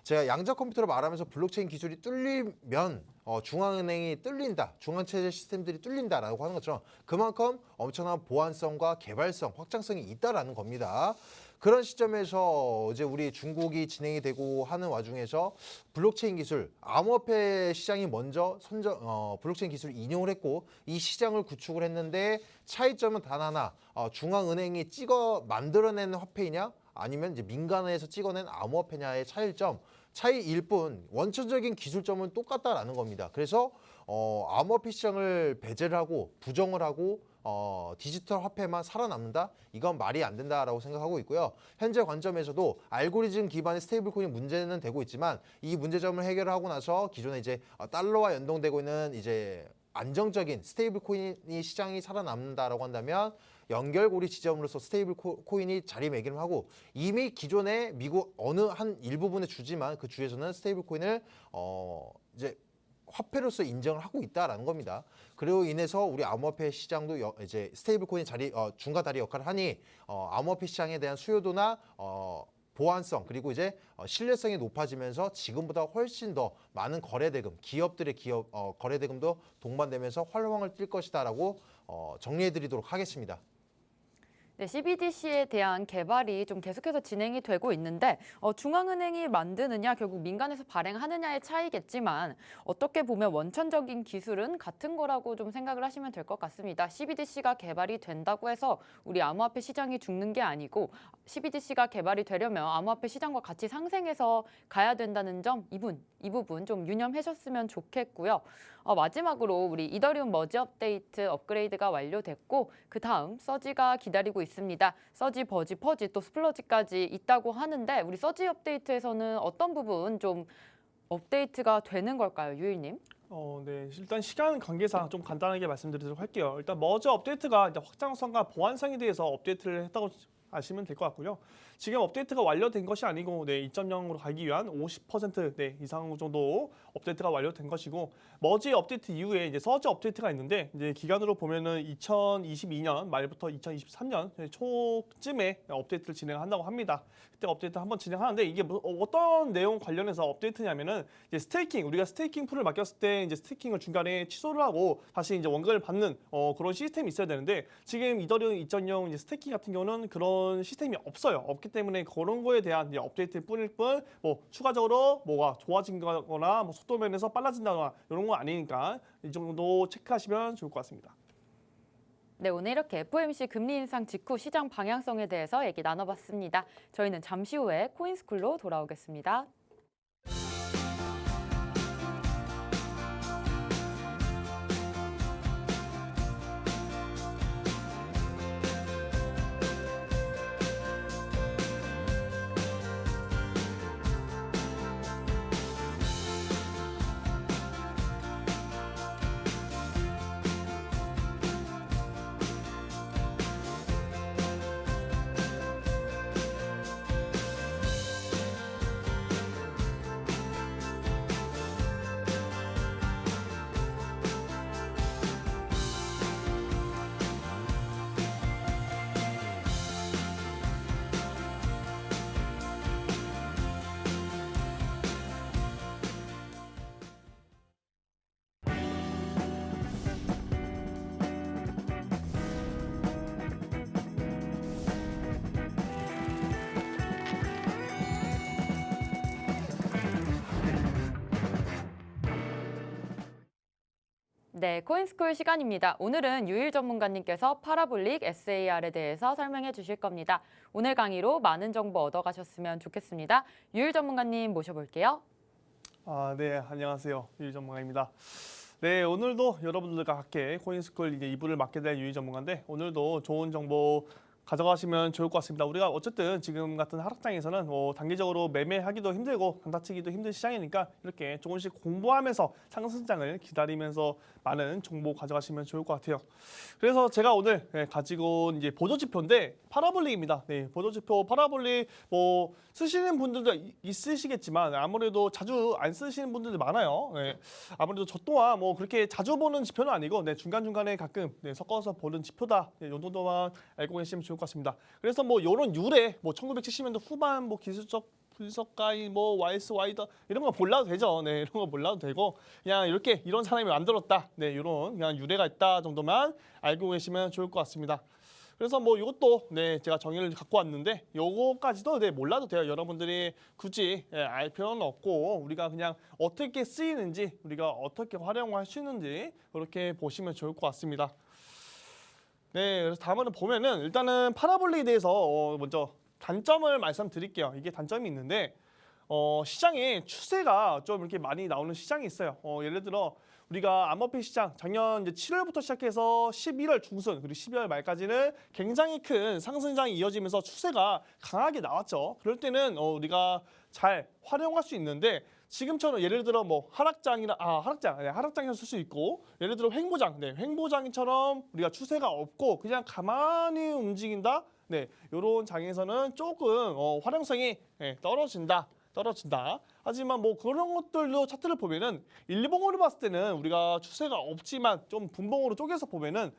제가 양자 컴퓨터로 말하면서 블록체인 기술이 뚫리면 중앙은행이 뚫린다, 중앙체제 시스템들이 뚫린다라고 하는 것처럼 그만큼 엄청난 보안성과 개발성, 확장성이 있다라는 겁니다. 그런 시점에서 이제 우리 중국이 진행이 되고 하는 와중에서 블록체인 기술, 암호화폐 시장이 먼저 블록체인 기술을 인용을 했고 이 시장을 구축을 했는데 차이점은 단 하나, 중앙은행이 만들어낸 화폐이냐 아니면 이제 민간에서 찍어낸 암호화폐냐의 차이일 뿐 원천적인 기술점은 똑같다라는 겁니다. 그래서 암호화폐 시장을 배제를 하고 부정을 하고 디지털 화폐만 살아남는다? 이건 말이 안 된다라고 생각하고 있고요. 현재 관점에서도 알고리즘 기반의 스테이블 코인이 문제는 되고 있지만 이 문제점을 해결하고 나서 기존에 이제 달러와 연동되고 있는 이제 안정적인 스테이블 코인이 시장이 살아남는다라고 한다면 연결고리 지점으로서 스테이블 코인이 자리매김하고 이미 기존에 미국 어느 한 일부분에 주지만 그 주에서는 스테이블 코인을 이제 화폐로서 인정을 하고 있다라는 겁니다. 그리고 인해서 우리 암호화폐 시장도 이제 스테이블 코인 중간 다리 역할을 하니 암호화폐 시장에 대한 수요도나 보안성 그리고 이제 신뢰성이 높아지면서 지금보다 훨씬 더 많은 거래대금, 기업들의 거래대금도 동반되면서 활황을 띨 것이다라고 정리해드리도록 하겠습니다. 네, CBDC에 대한 개발이 좀 계속해서 진행이 되고 있는데 중앙은행이 만드느냐 결국 민간에서 발행하느냐의 차이겠지만 어떻게 보면 원천적인 기술은 같은 거라고 좀 생각을 하시면 될 것 같습니다. CBDC가 개발이 된다고 해서 우리 암호화폐 시장이 죽는 게 아니고 CBDC가 개발이 되려면 암호화폐 시장과 같이 상생해서 가야 된다는 점 이 부분 좀 유념하셨으면 좋겠고요. 마지막으로 우리 이더리움 머지 업데이트 업그레이드가 완료됐고 그 다음 서지가 기다리고 있습니다. 서지, 버지, 퍼지 또 스플러지까지 있다고 하는데 우리 서지 업데이트에서는 어떤 부분 좀 업데이트가 되는 걸까요, 유일님? 네. 일단 시간 관계상 좀 간단하게 말씀드리도록 할게요. 일단 머지 업데이트가 이제 확장성과 보안성에 대해서 업데이트를 했다고 아시면 될 것 같고요. 지금 업데이트가 완료된 것이 아니고 2.0으로 가기 위한 50% 이상 정도 업데이트가 완료된 것이고 머지 업데이트 이후에 이제 서지 업데이트가 있는데 이제 기간으로 보면은 2022년 말부터 2023년 초쯤에 업데이트를 진행한다고 합니다. 그때 업데이트 한번 진행하는데 이게 어떤 내용 관련해서 업데이트냐면은 이제 스테이킹 우리가 스테이킹 풀을 맡겼을 때 이제 스테이킹을 중간에 취소를 하고 다시 이제 원금을 받는 그런 시스템이 있어야 되는데 지금 이더리움 2.0 이제 스테이킹 같은 경우는 그런 시스템이 없어요. 없기 때문에 그런 거에 대한 이제 업데이트 뿐일 뿐 뭐 추가적으로 뭐가 좋아진거나 뭐 속도 면에서 빨라진다거나 이런 건 아니니까 이 정도 체크하시면 좋을 것 같습니다. 네, 오늘 이렇게 FOMC 금리 인상 직후 시장 방향성에 대해서 얘기 나눠봤습니다. 저희는 잠시 후에 코인스쿨로 돌아오겠습니다. 네, 코인스쿨 시간입니다. 오늘은 유일 전문가님께서 파라볼릭 SAR에 대해서 설명해 주실 겁니다. 오늘 강의로 많은 정보 얻어가셨으면 좋겠습니다. 유일 전문가님 모셔볼게요. 네, 안녕하세요. 유희 전문가입니다. 네, 오늘도 여러분들과 함께 코인스쿨 이제 2부를 맡게 될 유희 전문가인데 오늘도 좋은 정보 가져가시면 좋을 것 같습니다. 우리가 어쨌든 지금 같은 하락장에서는 단기적으로 매매하기도 힘들고 단타치기도 힘든 시장이니까 이렇게 조금씩 공부하면서 상승장을 기다리면서 많은 정보 가져가시면 좋을 것 같아요. 그래서 제가 오늘 가지고 온 이제 보조지표인데 파라볼릭입니다. 네, 보조지표 파라볼릭 뭐 쓰시는 분들도 있으시겠지만 아무래도 자주 안 쓰시는 분들도 많아요. 네, 아무래도 저 또한 뭐 그렇게 자주 보는 지표는 아니고 중간중간에 가끔 섞어서 보는 지표다. 이 정도만 알고 계시면 좋을 것 같습니다. 그래서 뭐 이런 유래 뭐 1970년대 후반 뭐 기술적 분석가인 뭐 YS 와이더 이런 거 몰라도 되죠. 네, 이런 거 몰라도 되고 그냥 이렇게 이런 사람이 만들었다. 네, 이런 그냥 유래가 있다 정도만 알고 계시면 좋을 것 같습니다. 그래서 뭐 이것도 제가 정의를 갖고 왔는데 요거까지도 몰라도 돼요. 여러분들이 굳이 알 필요는 없고 우리가 그냥 어떻게 쓰이는지 우리가 어떻게 활용할 수 있는지 그렇게 보시면 좋을 것 같습니다. 네, 그래서 다음으로 보면은 일단은 파라볼릭에 대해서 먼저 단점을 말씀드릴게요. 이게 단점이 있는데 시장에 추세가 좀 이렇게 많이 나오는 시장이 있어요. 예를 들어 우리가 암호화폐 시장 작년 이제 7월부터 시작해서 11월 중순 그리고 12월 말까지는 굉장히 큰 상승장이 이어지면서 추세가 강하게 나왔죠. 그럴 때는 우리가 잘 활용할 수 있는데 지금처럼 예를 들어 뭐 하락장이라 쓸 수 있고 예를 들어 횡보장처럼 우리가 추세가 없고 그냥 가만히 움직인다. 네, 이런 장에서는 조금 활용성이 떨어진다. 하지만 뭐 그런 것들도 차트를 보면은 일봉으로 봤을 때는 우리가 추세가 없지만 좀 분봉으로 쪼개서 보면은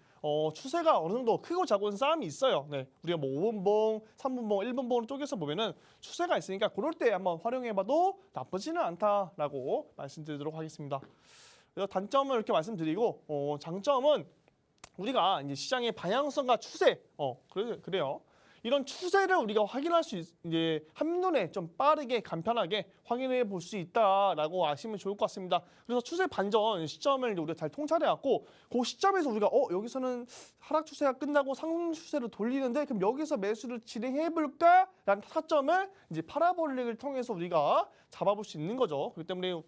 추세가 어느 정도 크고 작은 싸움이 있어요. 네, 우리가 뭐 5분봉, 3분봉, 1분봉으로 쪼개서 보면은 추세가 있으니까 그럴 때 한번 활용해봐도 나쁘지는 않다라고 말씀드리도록 하겠습니다. 그래서 단점을 이렇게 말씀드리고 장점은 우리가 이제 시장의 방향성과 추세, 그래요. 이런 추세를 우리가 확인할 수 이제 한눈에 좀 빠르게 간편하게 확인해 볼 수 있다라고 아시면 좋을 것 같습니다. 그래서 추세 반전 시점을 우리가 잘 통찰해 갖고 그 시점에서 우리가 여기서는 하락 추세가 끝나고 상승 추세로 돌리는데 그럼 여기서 매수를 진행해 볼까라는 타점을 이제 파라볼릭을 통해서 우리가 잡아볼 수 있는 거죠. 그렇기 때문에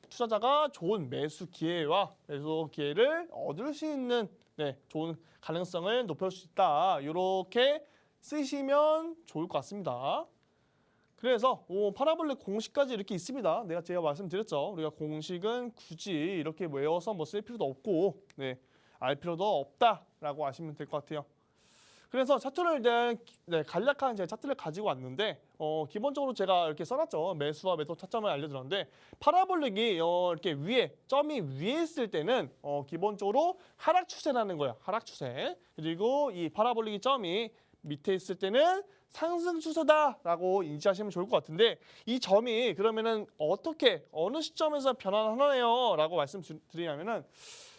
투자자가 좋은 매수 기회와 매수 기회를 얻을 수 있는 좋은 가능성을 높일 수 있다. 이렇게 쓰시면 좋을 것 같습니다. 그래서 파라볼릭 공식까지 이렇게 있습니다. 제가 말씀드렸죠. 우리가 공식은 굳이 이렇게 외워서 뭐 쓸 필요도 없고 알 필요도 없다라고 아시면 될 것 같아요. 그래서 차트를 간략한 제 차트를 가지고 왔는데 기본적으로 제가 이렇게 써놨죠. 매수와 매도 타점을 알려드렸는데 파라볼릭이 이렇게 점이 위에 있을 때는 기본적으로 하락 추세라는 거예요. 하락 추세. 그리고 이 파라볼릭이 점이 밑에 있을 때는 상승 추세다라고 인지하시면 좋을 것 같은데 이 점이 그러면은 어느 시점에서 변화하나요? 라고 말씀드리냐면은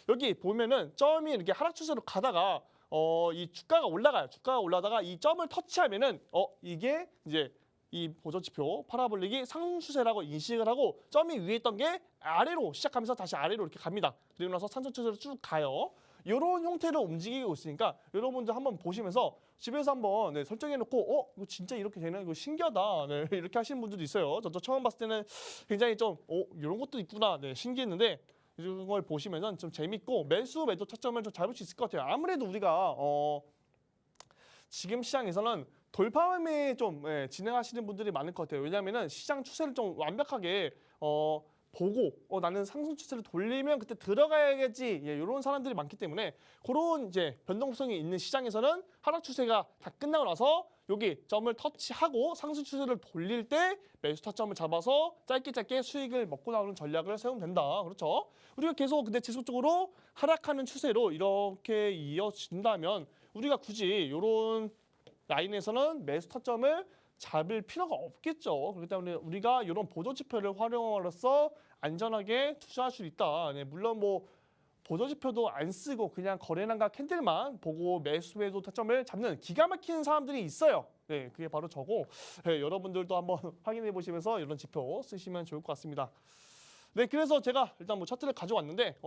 여기 보면은 점이 이렇게 하락 추세로 가다가 이 주가가 올라가요. 주가가 올라다가 이 점을 터치하면은 이게 이제 이 보조지표 파라볼릭이 상승 추세라고 인식을 하고 점이 위에 있던 게 아래로 시작하면서 다시 아래로 이렇게 갑니다. 그리고 나서 상승 추세로 쭉 가요. 이런 형태로 움직이고 있으니까 여러분들 한번 보시면서 집에서 한번 설정해놓고 이거 진짜 이렇게 되네, 이거 신기하다, 이렇게 하시는 분들도 있어요. 저도 처음 봤을 때는 굉장히 좀 이런 것도 있구나, 신기했는데 이런 걸 보시면은 좀 재밌고 매수 매도 타점을 좀 잡을 수 있을 것 같아요. 아무래도 우리가 지금 시장에서는 돌파 매매 좀 진행하시는 분들이 많을 것 같아요. 왜냐하면은 시장 추세를 좀 완벽하게 보고 나는 상승 추세를 돌리면 그때 들어가야겠지 이런 사람들이 많기 때문에 그런 이제 변동성이 있는 시장에서는 하락 추세가 다 끝나고 나서 여기 점을 터치하고 상승 추세를 돌릴 때 매수 타점을 잡아서 짧게 수익을 먹고 나오는 전략을 세우면 된다. 그렇죠? 우리가 계속 근데 지속적으로 하락하는 추세로 이렇게 이어진다면 우리가 굳이 이런 라인에서는 매수 타점을 잡을 필요가 없겠죠. 그렇기 때문에 우리가 이런 보조지표를 활용함으로써 안전하게 투자할 수 있다. 물론 뭐 보조지표도 안 쓰고 그냥 거래량과 캔들만 보고 매도 타점을 잡는 기가 막히는 사람들이 있어요. 그게 바로 저고 여러분들도 한번 확인해 보시면서 이런 지표 쓰시면 좋을 것 같습니다. 그래서 제가 일단 뭐 차트를 가져왔는데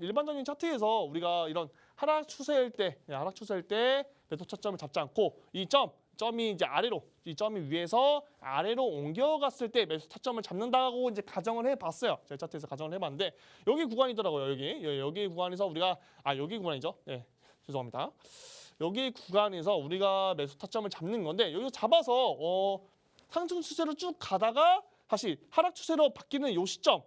일반적인 차트에서 우리가 이런 하락 추세일 때 매도 타점을 잡지 않고 점이 이제 이 점이 위에서 아래로 옮겨갔을 때 매수 타점을 잡는다고 이제 가정을 해봤어요. 제 차트에서 가정을 해봤는데 여기 구간이더라고요. 여기 구간에서 우리가 여기 구간이죠. 죄송합니다. 여기 구간에서 우리가 매수 타점을 잡는 건데 여기서 잡아서 상승 추세로 쭉 가다가 다시 하락 추세로 바뀌는 이 시점.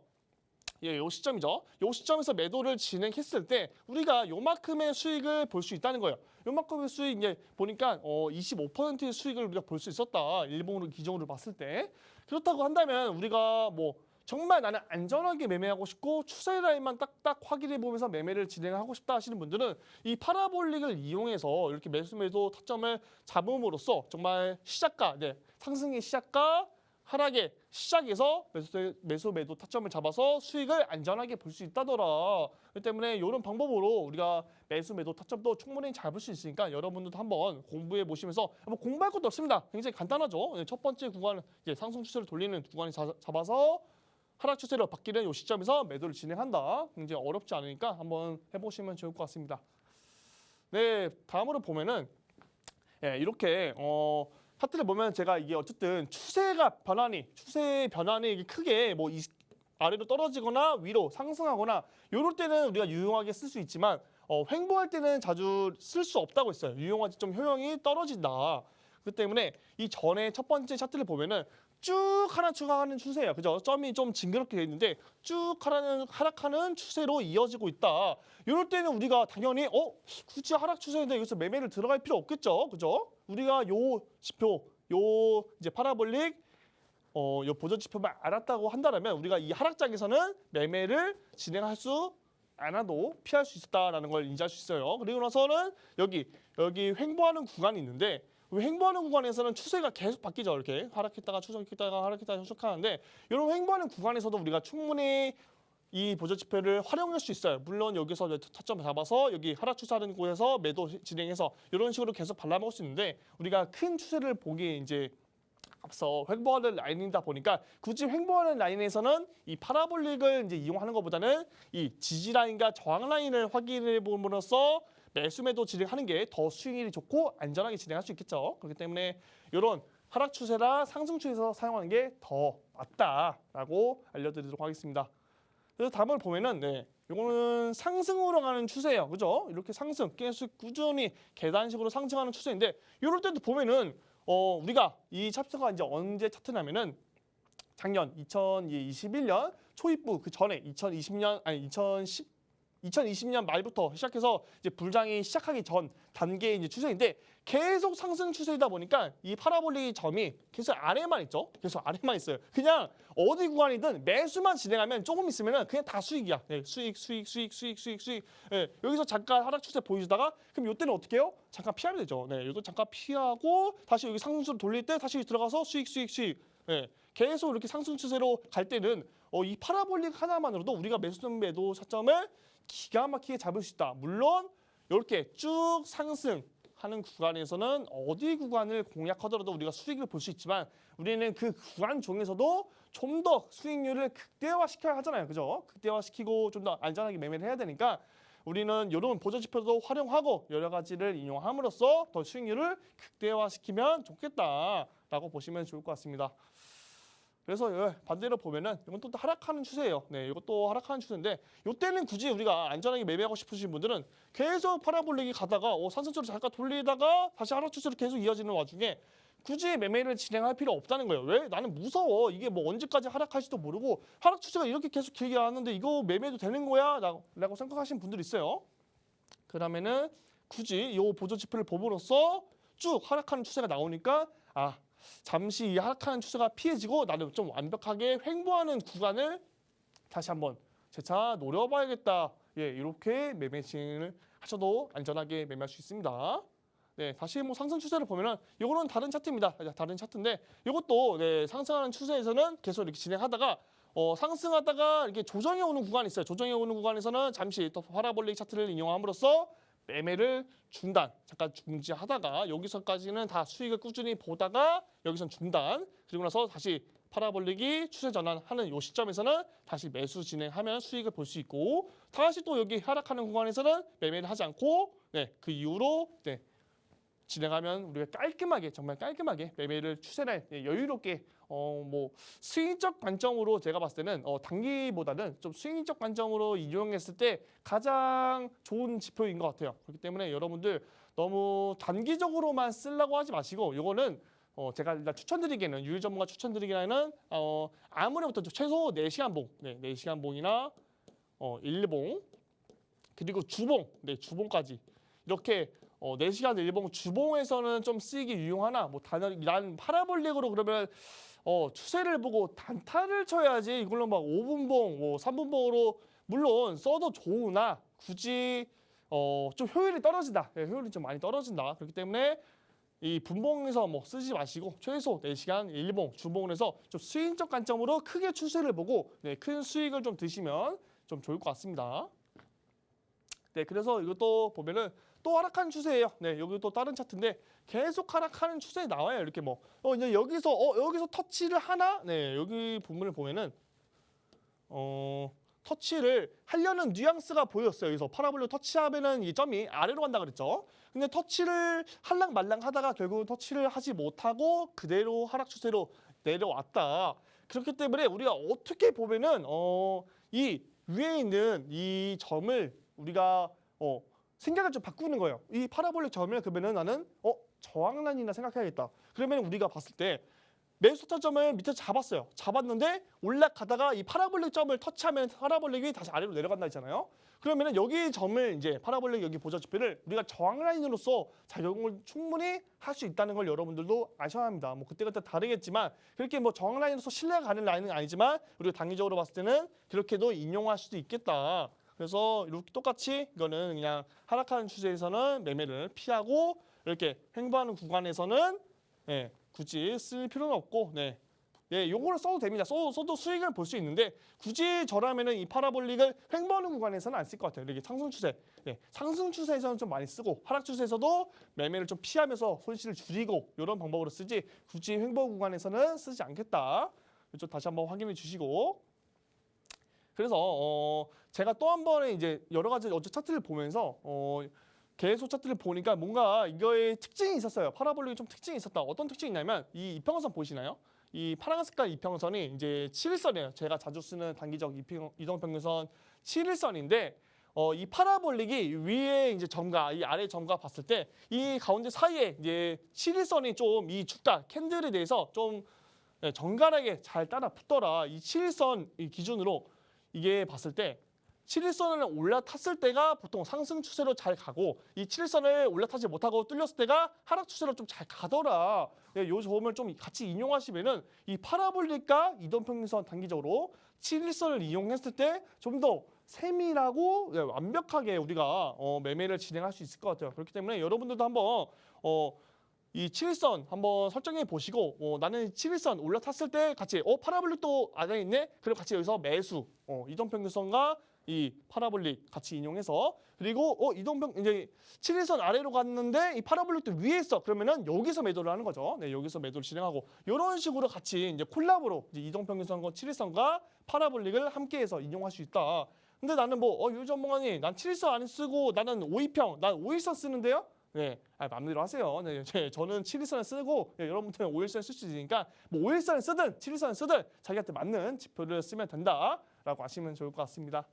요 시점이죠. 요 시점에서 매도를 진행했을 때 우리가 요만큼의 수익을 볼 수 있다는 거예요. 요만큼의 수익 이제 보니까 25%의 수익을 우리가 볼 수 있었다. 일봉으로 기준으로 봤을 때. 그렇다고 한다면 우리가 뭐 정말 나는 안전하게 매매하고 싶고 추세 라인만 딱딱 확인해 보면서 매매를 진행하고 싶다 하시는 분들은 이 파라볼릭을 이용해서 이렇게 매도 타점을 잡음으로써 정말 상승의 시작과 하락의 시작에서 매도 타점을 잡아서 수익을 안전하게 볼 수 있다더라. 그렇기 때문에 이런 방법으로 우리가 매도 타점도 충분히 잡을 수 있으니까 여러분들도 한번 공부해 보시면서 공부할 것도 없습니다. 굉장히 간단하죠. 첫 번째 구간은 이제 상승 추세를 돌리는 구간을 잡아서 하락 추세로 바뀌는 이 시점에서 매도를 진행한다. 굉장히 어렵지 않으니까 한번 해보시면 좋을 것 같습니다. 다음으로 보면은 이렇게 차트를 보면 제가 이게 어쨌든 추세의 변환이 이게 크게 뭐 아래로 떨어지거나 위로 상승하거나 이럴 때는 우리가 유용하게 쓸 수 있지만 횡보할 때는 자주 쓸 수 없다고 했어요. 유용하지 좀 효용이 떨어진다. 그 때문에 이 전에 첫 번째 차트를 보면은 쭉 하락 추가하는 추세예요. 그죠? 점이 좀 징그럽게 돼 있는데 쭉 하락하는 추세로 이어지고 있다. 이럴 때는 우리가 당연히 굳이 하락 추세인데 여기서 매매를 들어갈 필요 없겠죠. 그죠? 우리가 요 지표, 요 이제 파라볼릭 요 보조 지표만 알았다고 한다면 우리가 이 하락장에서는 매매를 진행할 수 않아도 피할 수 있었다라는 걸 인지할 수 있어요. 그리고 나서는 여기 횡보하는 구간이 있는데 횡보하는 구간에서는 추세가 계속 바뀌죠. 이렇게 하락했다가 추적했다가 하락했다가 추적하는데 이런 횡보하는 구간에서도 우리가 충분히 이 보조 지표를 활용할 수 있어요. 물론 여기서 타점 잡아서 여기 하락 추세하는 곳에서 매도 진행해서 이런 식으로 계속 발라먹을 수 있는데 우리가 큰 추세를 보기에 이제 앞서 횡보하는 라인이다 보니까 굳이 횡보하는 라인에서는 이 파라볼릭을 이제 이용하는 것보다는 이 지지 라인과 저항 라인을 확인해 봄으로써 매수 매도 진행하는 게 더 수익률이 좋고 안전하게 진행할 수 있겠죠. 그렇기 때문에 이런 하락 추세나 상승 추세에서 사용하는 게 더 맞다라고 알려드리도록 하겠습니다. 그래서 다음을 보면은 이거는 상승으로 가는 추세예요. 그죠? 이렇게 상승 계속 꾸준히 계단식으로 상승하는 추세인데 이럴 때도 보면은 우리가 이 차트가 이제 언제 차트냐면은 작년 2021년 초입부 그 전에 2020년 말부터 시작해서 이제 불장이 시작하기 전 단계의 이제 추세인데 계속 상승 추세이다 보니까 이 파라볼릭 점이 계속 아래만 있죠. 계속 아래만 있어요. 그냥 어디 구간이든 매수만 진행하면 조금 있으면은 그냥 다 수익이야. 수익. 여기서 잠깐 하락 추세 보여주다가 그럼 이때는 어떻게 해요? 잠깐 피하면 되죠. 이것도 잠깐 피하고 다시 여기 상승으로 돌릴 때 다시 들어가서 수익. 계속 이렇게 상승 추세로 갈 때는 이 파라볼릭 하나만으로도 우리가 매도 차점을 기가 막히게 잡을 수 있다. 물론 이렇게 쭉 상승하는 구간에서는 어디 구간을 공략하더라도 우리가 수익을 볼 수 있지만 우리는 그 구간 중에서도 좀 더 수익률을 극대화시켜야 하잖아요. 그죠? 극대화시키고 좀 더 안전하게 매매를 해야 되니까 우리는 이런 보조 지표도 활용하고 여러 가지를 이용함으로써 더 수익률을 극대화시키면 좋겠다라고 보시면 좋을 것 같습니다. 그래서 반대로 보면은 이건 또 하락하는 추세예요. 이것도 하락하는 추세인데 이때는 굳이 우리가 안전하게 매매하고 싶으신 분들은 계속 파라볼릭이 가다가 상승처럼 잠깐 돌리다가 다시 하락 추세로 계속 이어지는 와중에 굳이 매매를 진행할 필요 없다는 거예요. 왜? 나는 무서워. 이게 뭐 언제까지 하락할지도 모르고 하락 추세가 이렇게 계속 길게 가는데 이거 매매도 되는 거야? 라고 생각하시는 분들이 있어요. 그러면은 굳이 이 보조 지표를 봄으로써 쭉 하락하는 추세가 나오니까 잠시 이 하락하는 추세가 피해지고 나는 좀 완벽하게 횡보하는 구간을 다시 한번 재차 노려봐야겠다. 이렇게 매매 진행을 하셔도 안전하게 매매할 수 있습니다. 다시 상승 추세를 보면은 이거는 다른 차트입니다. 다른 차트인데 이것도 상승하는 추세에서는 계속 이렇게 진행하다가 상승하다가 이렇게 조정이 오는 구간이 있어요. 조정이 오는 구간에서는 잠시 또 파라볼릭 차트를 이용함으로써 매매를 잠깐 중지하다가 여기서까지는 다 수익을 꾸준히 보다가 여기선 중단 그리고 나서 다시 파라볼릭이 추세 전환하는 이 시점에서는 다시 매수 진행하면 수익을 볼 수 있고 다시 또 여기 하락하는 구간에서는 매매를 하지 않고 그 이후로 진행하면 우리가 정말 깔끔하게 매매를 추세를 여유롭게 수익적 관점으로 제가 봤을 때는 단기보다는 좀 수익적 관점으로 이용했을 때 가장 좋은 지표인 것 같아요. 그렇기 때문에 여러분들 너무 단기적으로만 쓰려고 하지 마시고 이거는 제가 일단 추천드리기에는 유일 전문가 추천드리기에는 아무래부터 최소 4시간 봉, 4시간 봉이나 일봉 그리고 주봉, 주봉까지 이렇게 4시간 일봉 주봉에서는 좀 쓰이기 유용하나 난 파라볼릭으로 그러면 추세를 보고 단타를 쳐야지 이걸로 막 5분봉, 3분봉으로 물론 써도 좋으나 굳이 좀 효율이 떨어진다. 효율이 좀 많이 떨어진다. 그렇기 때문에 이 분봉에서 쓰지 마시고 최소 4시간 일봉 주봉을 해서 좀 수익적 관점으로 크게 추세를 보고 큰 수익을 좀 드시면 좀 좋을 것 같습니다. 그래서 이것도 보면은 또 하락하는 추세예요. 여기 또 다른 차트인데 계속 하락하는 추세 나와요. 이렇게 이제 여기서 터치를 하나? 여기 부분을 보면은 터치를 하려는 뉘앙스가 보였어요. 여기서 파라볼릭 터치하면은 이 점이 아래로 간다 그랬죠. 근데 터치를 할랑 말랑 하다가 결국은 터치를 하지 못하고 그대로 하락 추세로 내려왔다. 그렇기 때문에 우리가 어떻게 보면은 이 위에 있는 이 점을 우리가 생각을 좀 바꾸는 거예요. 이 파라볼릭 점을 그러면은 나는 저항라인이나 생각해야겠다. 그러면 우리가 봤을 때 매수 타점을 밑에 잡았어요. 잡았는데 올라가다가 이 파라볼릭 점을 터치하면 파라볼릭이 다시 아래로 내려간다 했잖아요. 그러면은 여기 점을 이제 파라볼릭 여기 보조 지표를 우리가 저항 라인으로서 작용을 충분히 할 수 있다는 걸 여러분들도 아셔야 합니다. 뭐 그때그때 다르겠지만 그렇게 뭐 저항 라인으로서 신뢰가 가는 라인은 아니지만 우리가 단기적으로 봤을 때는 그렇게도 인용할 수도 있겠다. 그래서 이렇게 똑같이 이거는 그냥 하락하는 추세에서는 매매를 피하고 이렇게 횡보하는 구간에서는 굳이 쓸 필요는 없고 요거를 써도 됩니다. 써도 수익을 볼 수 있는데 굳이 저라면은 이 파라볼릭을 횡보하는 구간에서는 안 쓸 것 같아요. 이렇게 상승 추세, 상승 추세에서는 좀 많이 쓰고 하락 추세에서도 매매를 좀 피하면서 손실을 줄이고 이런 방법으로 쓰지 굳이 횡보 구간에서는 쓰지 않겠다. 이쪽 다시 한번 확인해 주시고. 그래서 제가 또 한 번에 이제 여러 가지 어제 차트를 보면서 계속 차트를 보니까 뭔가 이거의 특징이 있었어요. 파라볼릭이 좀 특징이 있었다. 어떤 특징이 있냐면 이 이평선 보이시나요? 이 파란 색깔 이평선이 이제 7일선이에요. 제가 자주 쓰는 단기적 이동평균선 7일선인데 이 파라볼릭이 위에 이제 점과 이 아래 점과 봤을 때 이 가운데 사이에 이제 7일선이 좀 이 주가 캔들에 대해서 좀 정갈하게 잘 따라 붙더라. 이 7일선 이 기준으로 이게 봤을 때 7일선을 올라탔을 때가 보통 상승 추세로 잘 가고 이 7일선을 올라타지 못하고 뚫렸을 때가 하락 추세로 좀 잘 가더라. 요 점을 좀 같이 인용하시면은 이 파라볼릭과 이동평균선 단기적으로 7일선을 이용했을 때 좀 더 세밀하고 완벽하게 우리가 매매를 진행할 수 있을 것 같아요. 그렇기 때문에 여러분들도 한번 이 7일선 한번 설정해 보시고 나는 7일선 올라탔을 때 같이 파라볼릭도 안에 있네? 그럼 같이 여기서 매수 이동평균선과 이 파라볼릭 같이 인용해서 그리고 이제 7일선 아래로 갔는데 이 파라볼릭도 위에 있어. 그러면은 여기서 매도를 하는 거죠. 여기서 매도를 진행하고 이런 식으로 같이 이제 콜라보로 이제 이동평균선과 7일선과 파라볼릭을 함께해서 인용할 수 있다. 근데 나는 유 전문가님 난 7일선 안 쓰고 나는 5일평 난 5일선 쓰는데요. 마음대로 하세요. 저는 7일선을 쓰고 여러분들은 5일선 쓸 수 있으니까 뭐 5일선을 쓰든 7일선을 쓰든 자기한테 맞는 지표를 쓰면 된다라고 아시면 좋을 것 같습니다.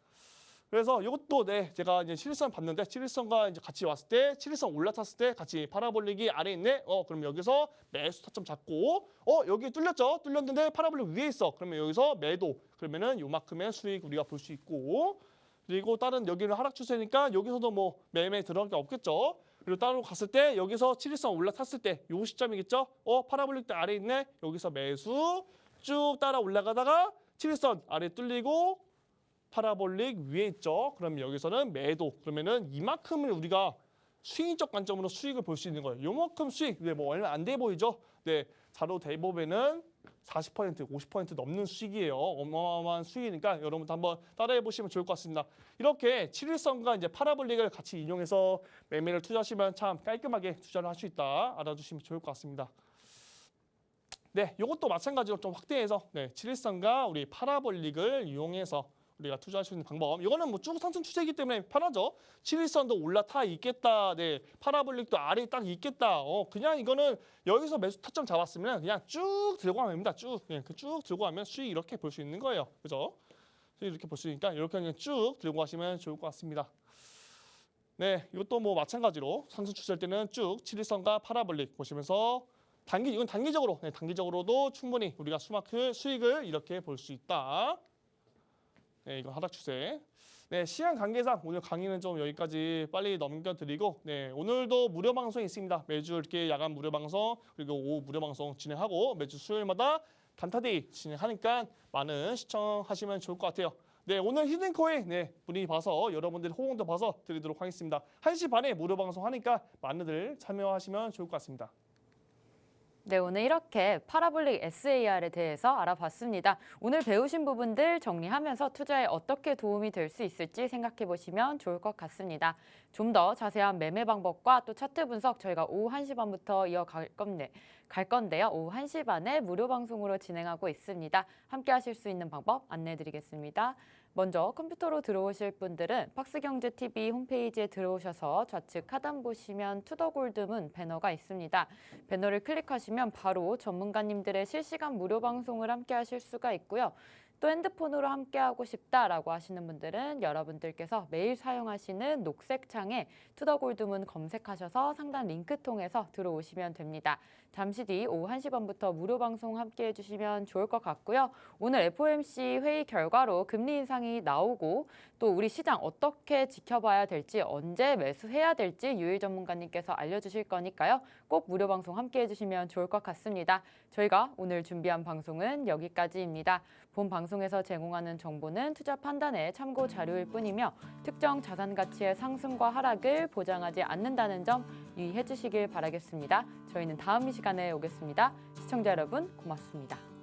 그래서 이것도 제가 이제 7일선 봤는데 7일선과 이제 같이 왔을 때 7일선 올라탔을 때 같이 파라볼릭이 아래 있네. 그럼 여기서 매수 타점 잡고 여기 뚫렸죠. 뚫렸는데 파라볼릭 위에 있어. 그러면 여기서 매도. 그러면은 요만큼의 수익 우리가 볼 수 있고 그리고 다른 여기는 하락 추세니까 여기서도 뭐 매매 들어갈 게 없겠죠. 그리고 따로 갔을 때 여기서 7일선 올라탔을 때 요 시점이겠죠. 파라볼릭 아래 있네. 여기서 매수 쭉 따라 올라가다가 7일선 아래 뚫리고 파라볼릭 위에 있죠. 그럼 여기서는 매도. 그러면은 이만큼을 우리가 수익적 관점으로 수익을 볼 수 있는 거예요. 요만큼 수익. 뭐 얼마 안 돼 보이죠? 자료 대법에는 40%, 50% 넘는 수익이에요. 어마어마한 수익이니까 여러분도 한번 따라해 보시면 좋을 것 같습니다. 이렇게 7일선과 이제 파라볼릭을 같이 이용해서 매매를 투자하시면 참 깔끔하게 투자를 할 수 있다. 알아주시면 좋을 것 같습니다. 이것도 마찬가지로 좀 확대해서 7일선과 우리 파라볼릭을 이용해서 우리가 투자할 수 있는 방법. 이거는 뭐 쭉 상승 추세이기 때문에 편하죠. 7일선도 올라타 있겠다. 파라볼릭도 아래에 딱 있겠다. 그냥 이거는 여기서 매수 타점 잡았으면 그냥 쭉 들고 가면 됩니다. 쭉 들고 가면 수익 이렇게 볼 수 있는 거예요. 그죠? 수익 이렇게 볼 수 있으니까 이렇게 그냥 쭉 들고 가시면 좋을 것 같습니다. 이것도 뭐 마찬가지로 상승 추세일 때는 쭉 7일선과 파라볼릭 보시면서 이건 단기적으로, 단기적으로도 충분히 우리가 수익을 이렇게 볼 수 있다. 이거 하락 추세. 시간 관계상 오늘 강의는 좀 여기까지 빨리 넘겨드리고 오늘도 무료 방송이 있습니다. 매주 이렇게 야간 무료 방송 그리고 오후 무료 방송 진행하고 매주 수요일마다 단타데이 진행하니까 많은 시청하시면 좋을 것 같아요. 오늘 히든코인 문의 봐서 여러분들의 호응도 봐서 드리도록 하겠습니다. 1시 반에 무료 방송 하니까 많이들 참여하시면 좋을 것 같습니다. 오늘 이렇게 파라볼릭 SAR에 대해서 알아봤습니다. 오늘 배우신 부분들 정리하면서 투자에 어떻게 도움이 될 수 있을지 생각해 보시면 좋을 것 같습니다. 좀 더 자세한 매매 방법과 또 차트 분석 저희가 오후 1시 반부터 이어갈 겁니다. 갈 건데요. 오후 1시 반에 무료 방송으로 진행하고 있습니다. 함께 하실 수 있는 방법 안내해 드리겠습니다. 먼저 컴퓨터로 들어오실 분들은 박스경제TV 홈페이지에 들어오셔서 좌측 하단 보시면 투더골드문 배너가 있습니다. 배너를 클릭하시면 바로 전문가님들의 실시간 무료 방송을 함께 하실 수가 있고요. 또 핸드폰으로 함께하고 싶다라고 하시는 분들은 여러분들께서 매일 사용하시는 녹색 창에 투더골드문 검색하셔서 상단 링크 통해서 들어오시면 됩니다. 잠시 뒤 오후 1시 반부터 무료 방송 함께해 주시면 좋을 것 같고요. 오늘 FOMC 회의 결과로 금리 인상이 나오고 또 우리 시장 어떻게 지켜봐야 될지 언제 매수해야 될지 유일 전문가님께서 알려주실 거니까요. 꼭 무료 방송 함께해 주시면 좋을 것 같습니다. 저희가 오늘 준비한 방송은 여기까지입니다. 본 방송에서 제공하는 정보는 투자 판단의 참고 자료일 뿐이며 특정 자산 가치의 상승과 하락을 보장하지 않는다는 점 유의해 주시길 바라겠습니다. 저희는 다음 이 시간에 오겠습니다. 시청자 여러분 고맙습니다.